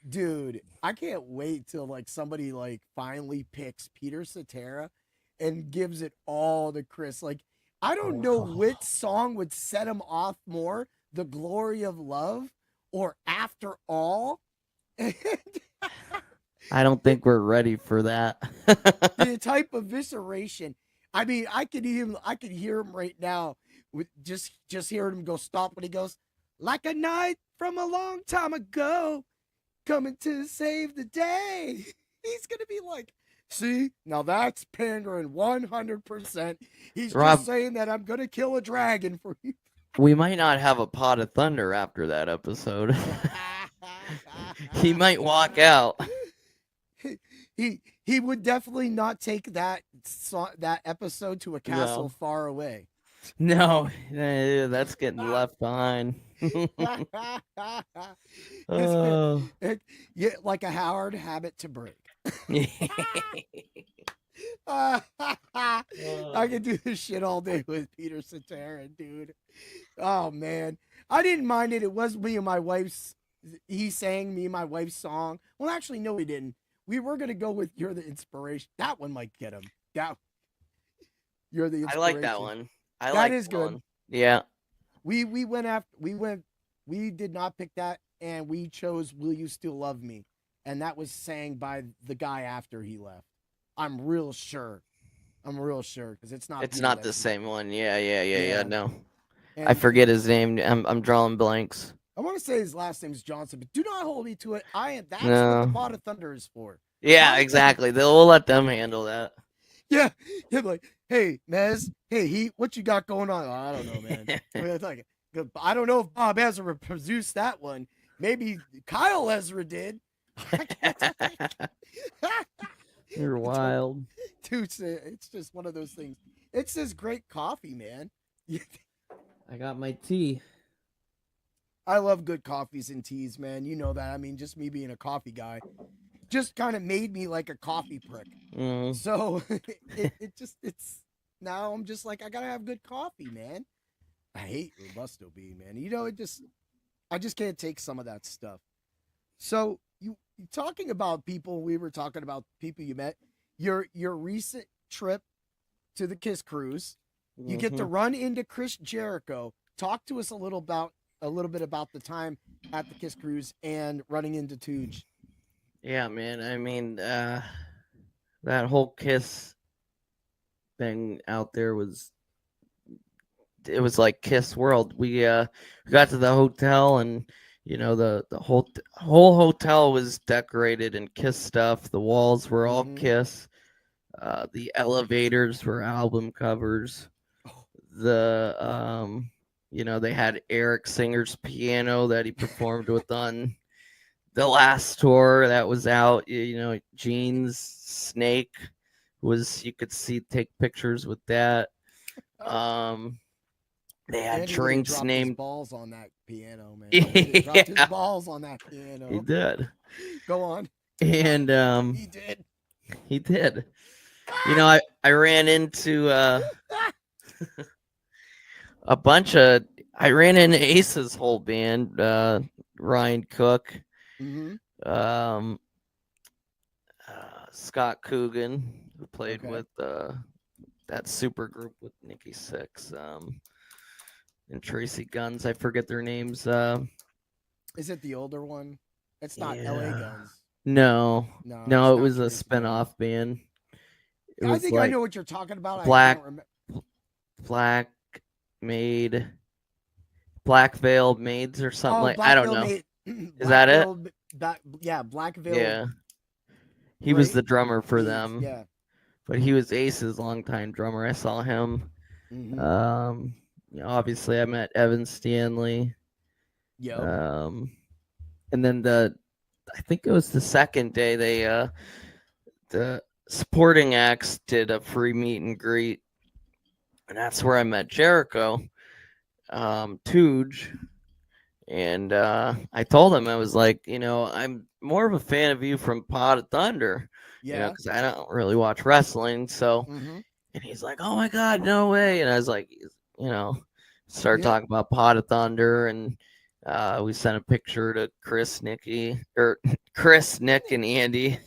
dude, I can't wait till like somebody like finally picks Peter Cetera and gives it all to Chris. Like, I don't know which song would set him off more, The Glory of Love or After All. I don't think we're ready for that. The type of visceration. I mean, I could hear him right now with just hearing him go stop when he goes, like a night from a long time ago, coming to save the day. He's going to be like, see, now that's pandering 100%. He's just saying that I'm going to kill a dragon for you. We might not have a Pot of Thunder after that episode. He might walk out. He would definitely not take that episode to a castle far away. No, that's getting left behind. Yeah, like a hard habit to break. I could do this shit all day with Peter Cetera, dude. Oh man, I didn't mind it. It was me and my wife's. He sang me and my wife's song. Well, actually, no, he didn't. We were gonna go with "You're the Inspiration." That one might get him. You're the Inspiration. I like that one. That is good. One. Yeah. We did not pick that, and we chose "Will You Still Love Me," and that was sang by the guy after he left. I'm real sure because it's not. It's not the same one. Yeah. No, and I forget his name. I'm drawing blanks. I want to say his last name is Johnson, but do not hold me to it. That's what the Pot of Thunder is for. Yeah, exactly. We'll let them handle that. Yeah, like, hey, Mez, hey, what you got going on? Oh, I don't know, man. I don't know if Bob Ezra produced that one. Maybe Kyle Ezra did. You're wild. Dude, it's just one of those things. It's this great coffee, man. I got my tea. I love good coffees and teas, man. You know that. I mean, just me being a coffee guy just kind of made me like a coffee prick. Mm. So it's now I'm just like, I gotta have good coffee, man. I hate Robusto bean, man. You know, I just can't take some of that stuff. So you talking about people, we were talking about people you met. Your recent trip to the Kiss Cruise, you get to run into Chris Jericho. Talk to us a little bit about the time at the Kiss Cruise and running into Tooge. Yeah, man. I mean, that whole Kiss thing out there was like Kiss World. We got to the hotel, and the whole hotel was decorated in Kiss stuff. The walls were all Kiss. The elevators were album covers. The they had Eric Singer's piano that he performed with on the last tour that was out. Gene's Snake was, you could take pictures with that. They had Andy drinks dropped named his balls on that piano, man. Yeah. Dropped his balls on that piano. He did. Go on. And He did. He did. I ran into I ran into Ace's whole band, Ryan Cook, Scott Coogan, who played with that super group with Nikki Sixx, and Tracy Guns. I forget their names. Is it the older one? It's not LA Guns. No, it was a Tracy spin-off band. I think I know what you're talking about. Black, I don't remember. Black Veil Maids or something I don't know. Is that it? Black Veil. Yeah. He was the drummer for them. Yeah. But he was Ace's longtime drummer. I saw him. Obviously I met Evan Stanley. Yeah. And then I think it was the second day the supporting acts did a free meet and greet. And that's where I met Jericho, Tooge. And I told him, I was like, I'm more of a fan of you from Pod of Thunder. Yeah. Because I don't really watch wrestling. So, and he's like, oh my God, no way. And I was like, started talking about Pod of Thunder. And we sent a picture to Chris, Nick, and Andy.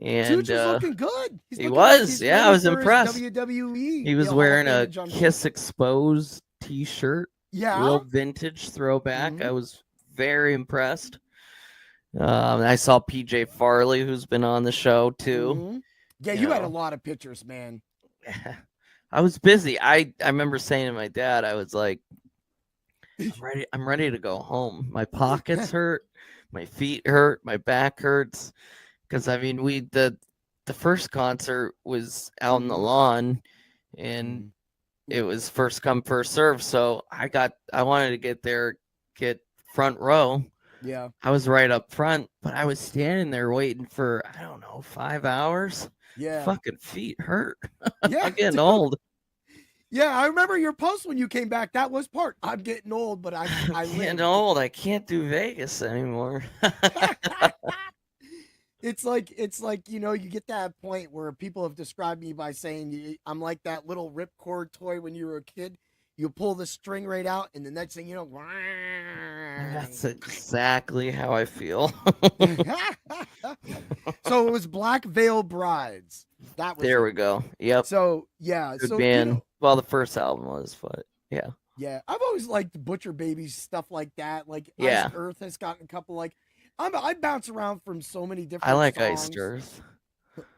And Tooge was looking good. He was. Like I was impressed. WWE. He was wearing a Kiss Exposed t-shirt. Yeah. Real vintage throwback. I was very impressed. I saw PJ Farley, who's been on the show too. Yeah, you had a lot of pictures, man. I was busy. I remember saying to my dad, I was like, I'm ready to go home. My pockets hurt, my feet hurt, my back hurts. Because I mean, the first concert was out on the lawn, and it was first come first serve. So I wanted to get front row. Yeah, I was right up front, but I was standing there waiting for, I don't know, 5 hours. Yeah, fucking feet hurt. Yeah, I'm getting old. Yeah, I remember your post when you came back. That was part. I'm getting old, but I'm getting old. I can't do Vegas anymore. It's like you get that point where people have described me by saying I'm like that little ripcord toy when you were a kid. You pull the string right out, and the next thing you know, that's exactly how I feel. So it was Black Veil Brides. That was there. We go. Yep. So yeah, good band. Well, the first album was, but yeah. Yeah, I've always liked Butcher Babies, stuff like that. Like Iced Earth has gotten a couple. Like I bounce around from so many different. I like songs. Iced Earth.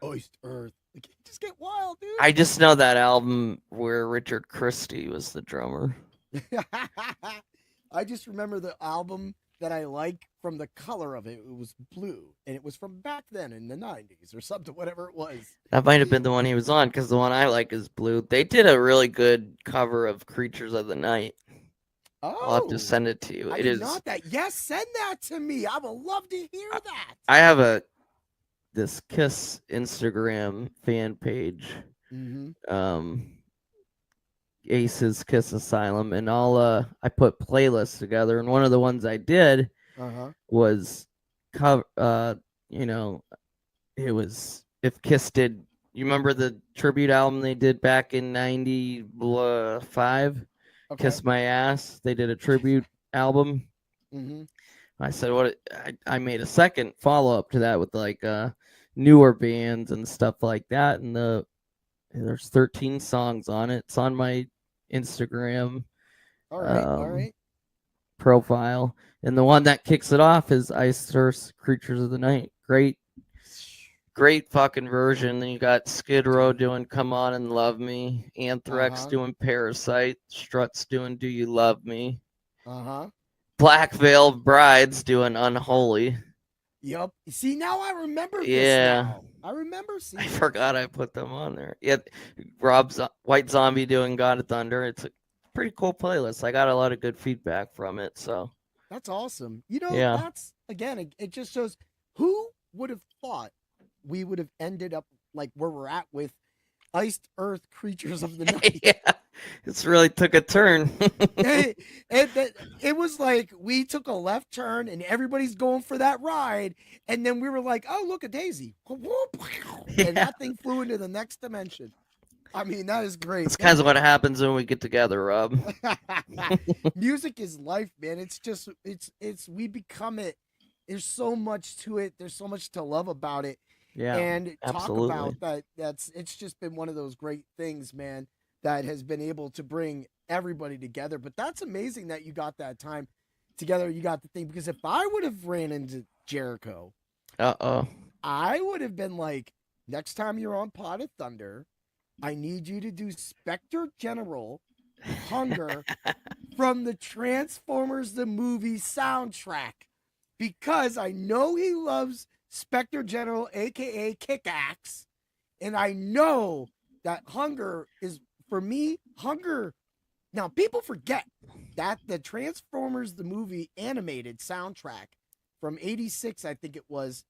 Iced Earth. Like, just get wild, dude. I just know that album where Richard Christie was the drummer. I just remember the album that I like from the color of it. It was blue, and it was from back then in the 90s or something, whatever it was. That might have been the one he was on, because the one I like is blue. They did a really good cover of Creatures of the Night. Oh, I'll have to send it to you. I did not that. Yes, send that to me. I would love to hear that. I have this Kiss Instagram fan page. Ace's Kiss Asylum, and I put playlists together, and one of the ones I did was cover. You know, it was if Kiss did. You remember the tribute album they did back in '95? Okay. Kiss My Ass. They did a tribute album. Mm-hmm. I said, what? I made a second follow up to that with like newer bands and stuff like that, and there's 13 songs on it. It's on my Instagram All right. profile, and the one that kicks it off is Ice Earth Creatures of the Night. Great fucking version. Then you got Skid Row doing Come On and Love Me, Anthrax doing Parasite, Struts doing Do You Love Me, Black Veil Brides doing Unholy. Yep. See, now I remember this now. I remember seeing I forgot I put them on there. Yeah, White Zombie doing God of Thunder. It's a pretty cool playlist. I got a lot of good feedback from it, so. That's awesome. You know, that's, again, it just shows who would have thought we would have ended up like where we're at with Iced Earth Creatures of the Night. Yeah, it's really took a turn. It was like we took a left turn and everybody's going for that ride. And then we were like, oh, look, a daisy. And that thing flew into the next dimension. I mean, that is great. That's kind of what happens when we get together, Rob. Music is life, man. It's just, we become it. There's so much to it. There's so much to love about it. Yeah, and absolutely. Talk about that. It's just been one of those great things, man, that has been able to bring everybody together. But that's amazing that you got that time together. You got the thing, because if I would have ran into Jericho, I would have been like, next time you're on Pod of Thunder, I need you to do Spectre General Hunger from the Transformers the movie soundtrack, because I know he loves Spectre General, aka Kick-Axe, and I know that Hunger is, for me, Hunger. Now, people forget that the Transformers the movie animated soundtrack from '86, I think it was,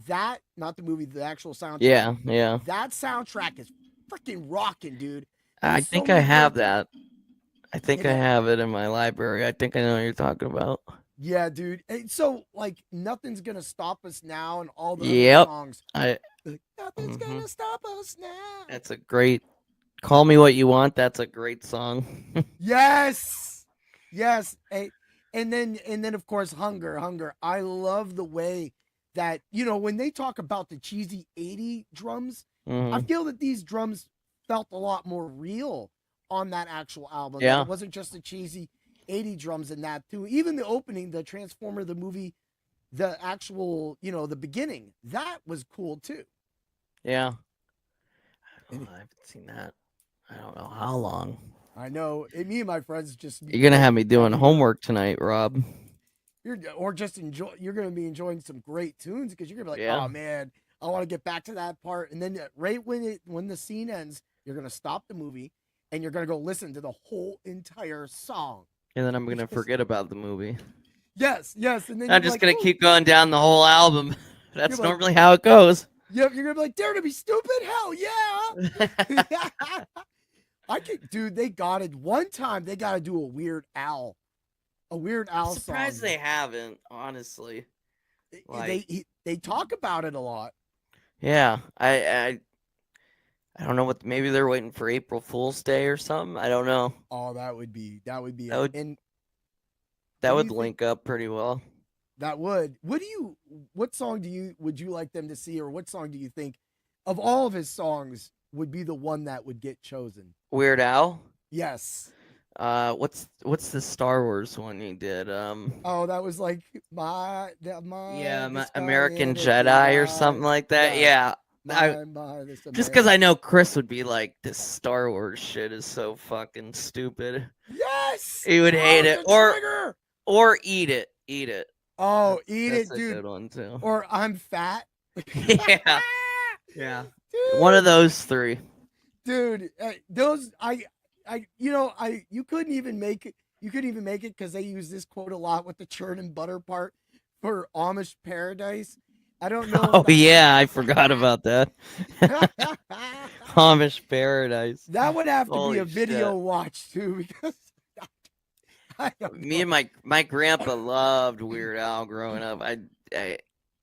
that, not the movie, the actual soundtrack. Yeah. That soundtrack is freaking rocking, dude. I think I have that. I think I have it in my library. I think I know what you're talking about. Yeah, dude. And so, like, Nothing's Gonna Stop Us Now and all the other songs. Nothing's gonna stop us now. That's a great, Call Me What You Want. That's a great song. Yes. And then of course, Hunger. I love the way that, you know, when they talk about the cheesy 80 drums, I feel that these drums felt a lot more real on that actual album. Yeah. It wasn't just the cheesy 80 drums in that too. Even the opening, the Transformer, the movie, the actual, you know, the beginning, that was cool too. Yeah. I haven't seen that. I don't know how long. I know. Me and my friends just. You're going to have me doing homework tonight, Rob. You're going to be enjoying some great tunes, because you're going to be like, oh man, I want to get back to that part. And then right when the scene ends, you're going to stop the movie and you're going to go listen to the whole entire song. And then I'm going to forget about the movie. Yes. And then I'm just going to keep going down the whole album. That's normally how it goes. Yep, you're going to be like, dare to be stupid? Hell yeah. Dude, they got it. One time, they got to do a Weird Al I'm surprised song. they haven't, honestly. They talk about it a lot. Yeah, I don't know what. Maybe they're waiting for April Fool's Day or something. I don't know. Oh, that would link up pretty well. That would. What song would you like them to see, or what song do you think of all of his songs would be the one that would get chosen? Weird Al? Yes. What's the Star Wars one he did? Oh, that was like my American Jedi or something like that. Yeah. Just because I know Chris would be like, this Star Wars shit is so fucking stupid. Yes. He would hate it, or eat it. Oh, that's it, dude. A good one too. Or I'm fat. Yeah. Dude. One of those three. Dude, you couldn't even make it. You couldn't even make it because they use this quote a lot with the churn and butter part for Amish Paradise. I don't know. Oh yeah, I forgot about that. Amish Paradise. That would have to be Holy a video shit. watch too, because I don't Me know. and my grandpa loved Weird Al growing up.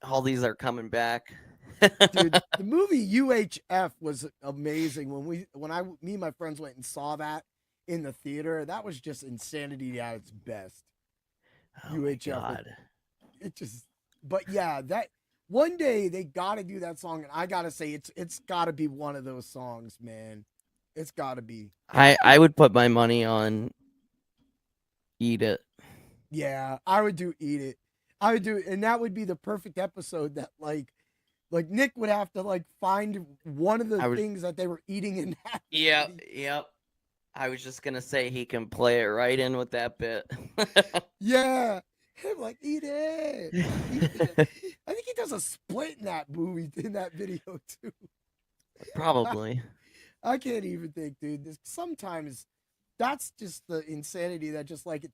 All these are coming back. Dude, the movie UHF was amazing. Me and my friends went and saw that in the theater. That was just insanity at its best. Oh UHF. my God. But yeah, that one day they got to do that song, and I gotta say it's got to be one of those songs, man. It's got to be. I would put my money on Eat It. Yeah, I would do Eat It. I would do, and that would be the perfect episode that like Nick would have to like find one of the things that they were eating in that. Yep. I was just gonna say he can play it right in with that bit. Yeah. Him like, eat it. Eat it. I think he does a split in that movie, in that video too. Probably. I can't even think, dude. Sometimes that's just the insanity that just like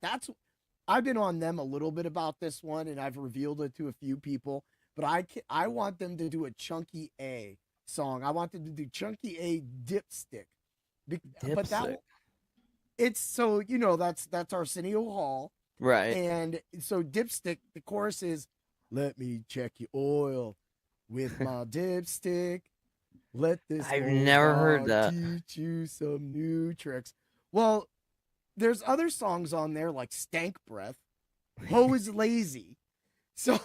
I've been on them a little bit about this one, and I've revealed it to a few people, but I want them to do a Chunky A song. I want them to do Chunky A Dipstick. But it's so, that's Arsenio Hall. Right. And so Dipstick, the chorus is, let me check your oil with my dipstick. Let this I've never heard that. teach you some new tricks. Well, there's other songs on there like Stank Breath, Ho is Lazy. So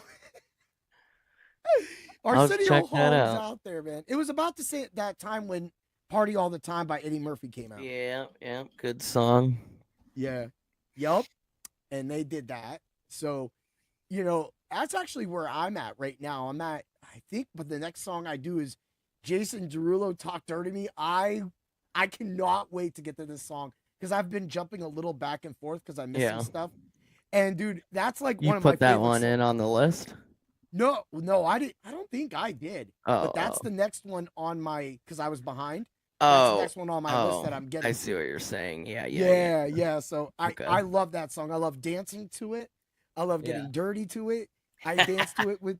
Arsenio Hall is out there, man. It was about to say at that time when Party All the Time by Eddie Murphy came out. Yeah, good song. Yeah. Yup. And they did that. So, that's actually where I'm at right now. I think, but the next song I do is Jason Derulo, Talk Dirty to Me. I cannot wait to get to this song because I've been jumping a little back and forth because I'm missing stuff. And dude, that's like one of my favorite. You put that one in on the list? No, I didn't. I don't think I did. Oh. But that's the next one on my, because I was behind. That's the next one on my list that I'm getting. I see what you're saying. Yeah. So I love that song. I love dancing to it. I love getting dirty to it. I danced to it with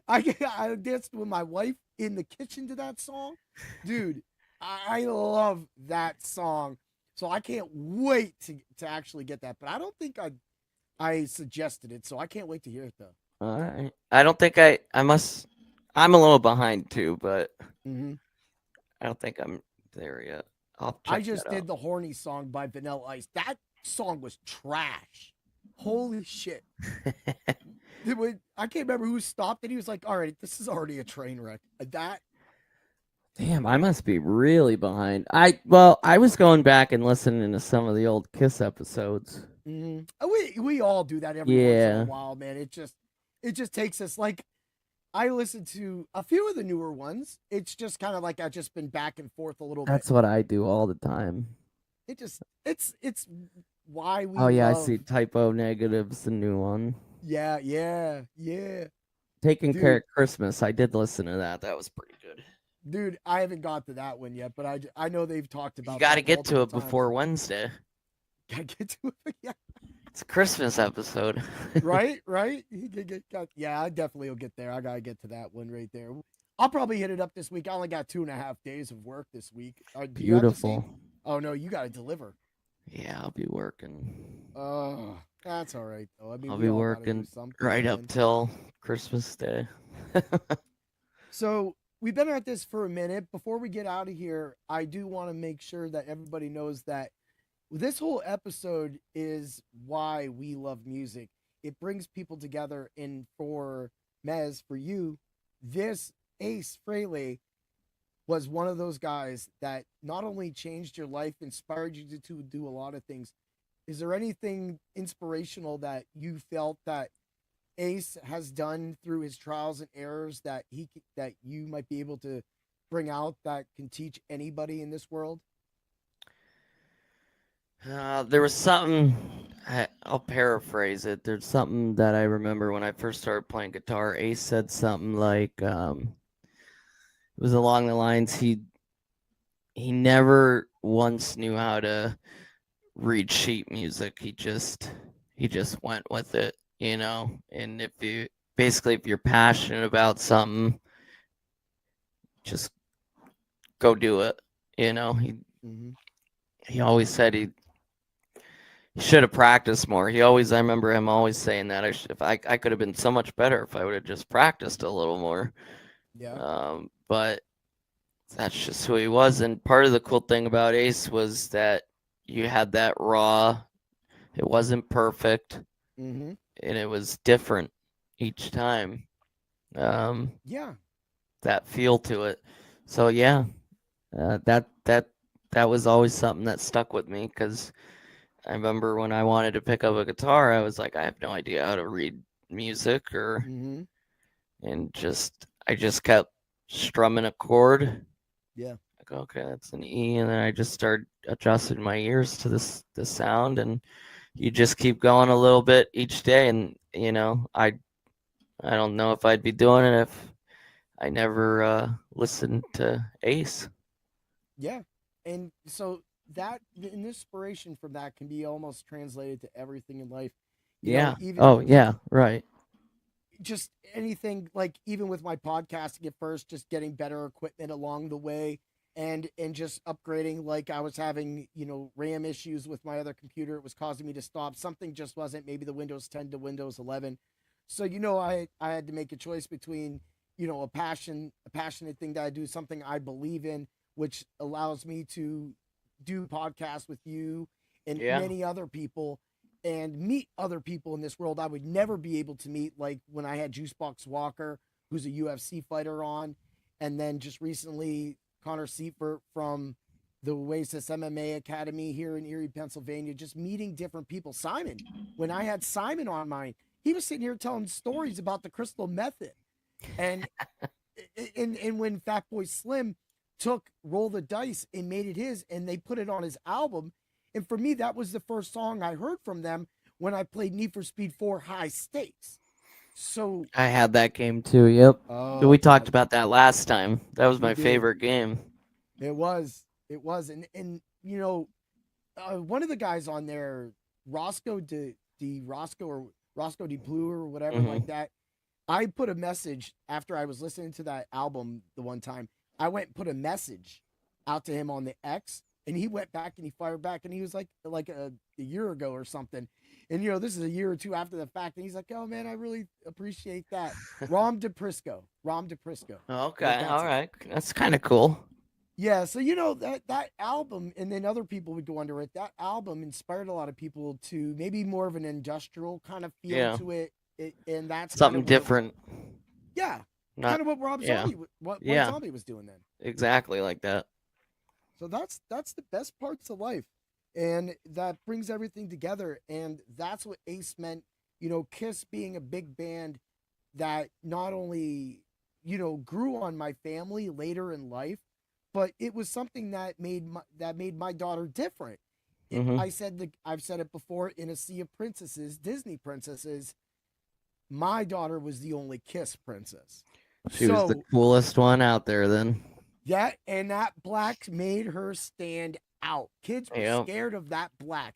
I danced with my wife in the kitchen to that song. Dude, I love that song. So I can't wait to actually get that. But I don't think I suggested it, so I can't wait to hear it though. All right. I don't think I'm a little behind too, but I don't think I'm there yet. I just did the Horny song by Vanilla Ice. That song was trash. Holy shit. I can't remember who stopped it. He was like, all right, this is already a train wreck. Damn, I must be really behind. I was going back and listening to some of the old Kiss episodes. We all do that every once in a while, man. It just takes us like, I listened to a few of the newer ones. It's just kind of like I've just been back and forth a little bit. That's what I do all the time. It's why we. Oh yeah, I see Typo Negatives, the new one. Yeah. Taking Care of Christmas. I did listen to that. That was pretty good. Dude, I haven't got to that one yet, but I know they've talked about. You got to get to it before Wednesday. Gotta get to it, yeah. It's a Christmas episode. right? Yeah, I definitely will get there. I gotta get to that one right there. I'll probably hit it up this week. I only got 2.5 days of work this week. Beautiful. Oh no, you gotta deliver. Yeah, I'll be working. Oh, that's all right though. I mean, I'll be working right up till Christmas Day. So we've been at this for a minute. Before we get out of here, I do want to make sure that everybody knows that this whole episode is why we love music. It brings people together, and for Mez, for you, this Ace Frehley was one of those guys that not only changed your life, inspired you to do a lot of things. Is there anything inspirational that you felt that Ace has done through his trials and errors that you might be able to bring out that can teach anybody in this world? There was something, I'll paraphrase it. There's something that I remember when I first started playing guitar. Ace said something like, it was along the lines, he never once knew how to read sheet music. He just went with it, and if you're passionate about something, just go do it. You know, he always said he should have practiced more. I remember him always saying that if I could have been so much better if I would have just practiced a little more. Yeah. But that's just who he was. And part of the cool thing about Ace was that you had that raw. It wasn't perfect, and it was different each time. Yeah. That feel to it. So yeah, that was always something that stuck with me, because I remember when I wanted to pick up a guitar, I was like, I have no idea how to read music, and I just kept strumming a chord. Yeah. Like, okay, that's an E, and then I just started adjusting my ears to this sound, and you just keep going a little bit each day. And you know, I don't know if I'd be doing it if I never listened to Ace. Yeah. And so that an inspiration from that can be almost translated to everything in life. You know, even Oh yeah. Right. just anything, like even with my podcasting at first, just getting better equipment along the way, and just upgrading. Like I was having, RAM issues with my other computer. It was causing me to stop. Something just wasn't, maybe the Windows 10 to Windows 11. So I had to make a choice between, a passionate thing that I do, something I believe in, which allows me to do podcasts with you and many other people, and meet other people in this world I would never be able to meet, like when I had Juicebox Walker, who's a UFC fighter, on, and then just recently Connor Seifert from the Oasis MMA Academy here in Erie, Pennsylvania, just meeting different people. Simon, when I had Simon on mine, he was sitting here telling stories about the crystal method. And and when Fatboy Slim took Roll the Dice and made it his, and they put it on his album. And for me, that was the first song I heard from them when I played Need for Speed 4 High Stakes. So I had that game too. Yep. Oh, We talked about that last time. That was my favorite game. It was. And one of the guys on there, Roscoe or Roscoe de Blue or whatever like that. I put a message after I was listening to that album the one time. I went and put a message out to him on the X, and he went back and he fired back, and he was like a year ago or something. And this is a year or two after the fact, and he's like, "Oh man, I really appreciate that." Rom DePrisco. Okay, all right, that's kind of cool. Yeah, so that album, and then other people would go under it. That album inspired a lot of people to maybe more of an industrial kind of feel to it, and that's something kind of different. Kind of what Rob Zombie, what Zombie was doing then. Exactly like that. So that's the best parts of life, and that brings everything together, and that's what Ace meant. Kiss being a big band that not only grew on my family later in life, but it was something that made my daughter different. I've said it before, in a sea of princesses, Disney princesses, my daughter was the only Kiss princess. She was the coolest one out there then. Yeah, and that black made her stand out. Kids were scared of that black,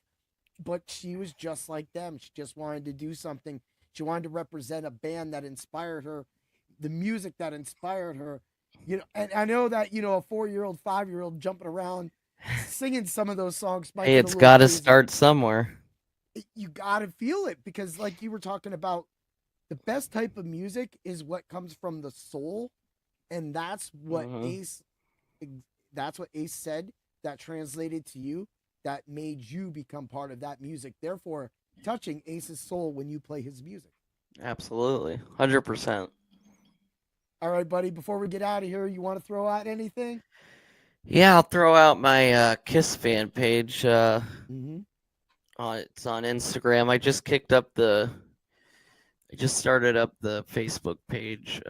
but she was just like them. She just wanted to do something. She wanted to represent a band that inspired her, the music that inspired her. And I know that, a 4-year-old, 5-year-old jumping around singing some of those songs. Hey, it's got to start somewhere. You got to feel it, because like you were talking about, the best type of music is what comes from the soul. And that's what Ace said, that translated to you, that made you become part of that music. Therefore, touching Ace's soul when you play his music. Absolutely. 100%. All right, buddy, before we get out of here, you want to throw out anything? Yeah, I'll throw out my Kiss fan page. It's on Instagram. I just started up the Facebook page.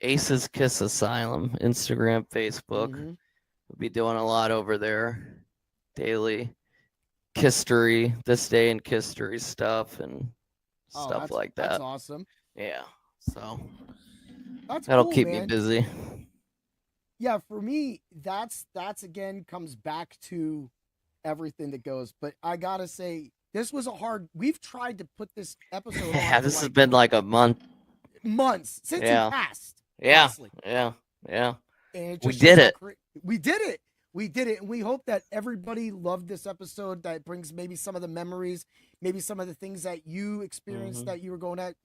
Ace's Kiss Asylum, Instagram, Facebook. We'll be doing a lot over there. Daily Kisstory, this day in Kisstory stuff and stuff like that. That's awesome. Yeah. So that'll keep me busy. Yeah, for me, that's again comes back to everything that goes. But I gotta say, this was we've tried to put this episode on. Yeah, this has been like a months since it passed. Yeah. Honestly. Yeah. And We did it. We did it. We did it. And we hope that everybody loved this episode, that brings maybe some of the memories, maybe some of the things that you experienced that you were going at,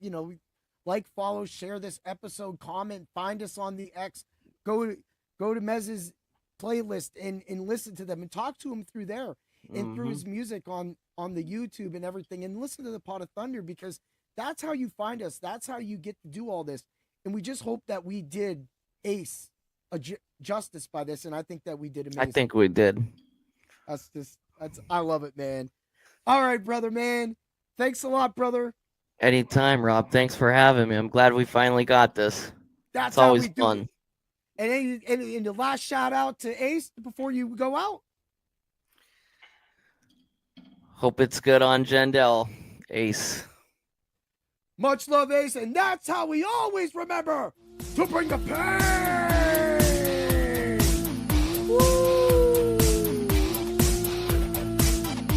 like, follow, share this episode, comment, find us on the X, go to Mez's playlist and listen to them and talk to him through there and through his music on the YouTube and everything, and listen to the Pot of Thunder, because that's how you find us. That's how you get to do all this. And we just hope that we did Ace justice by this, and I think that we did amazing. I think we did. I love it, man. All right, brother, man. Thanks a lot, brother. Anytime, Rob. Thanks for having me. I'm glad we finally got this. That's how always we do fun. It. And the last shout out to Ace before you go out. Hope it's good on Jendel, Ace. Much love, Ace, and that's how we always remember to bring the pain.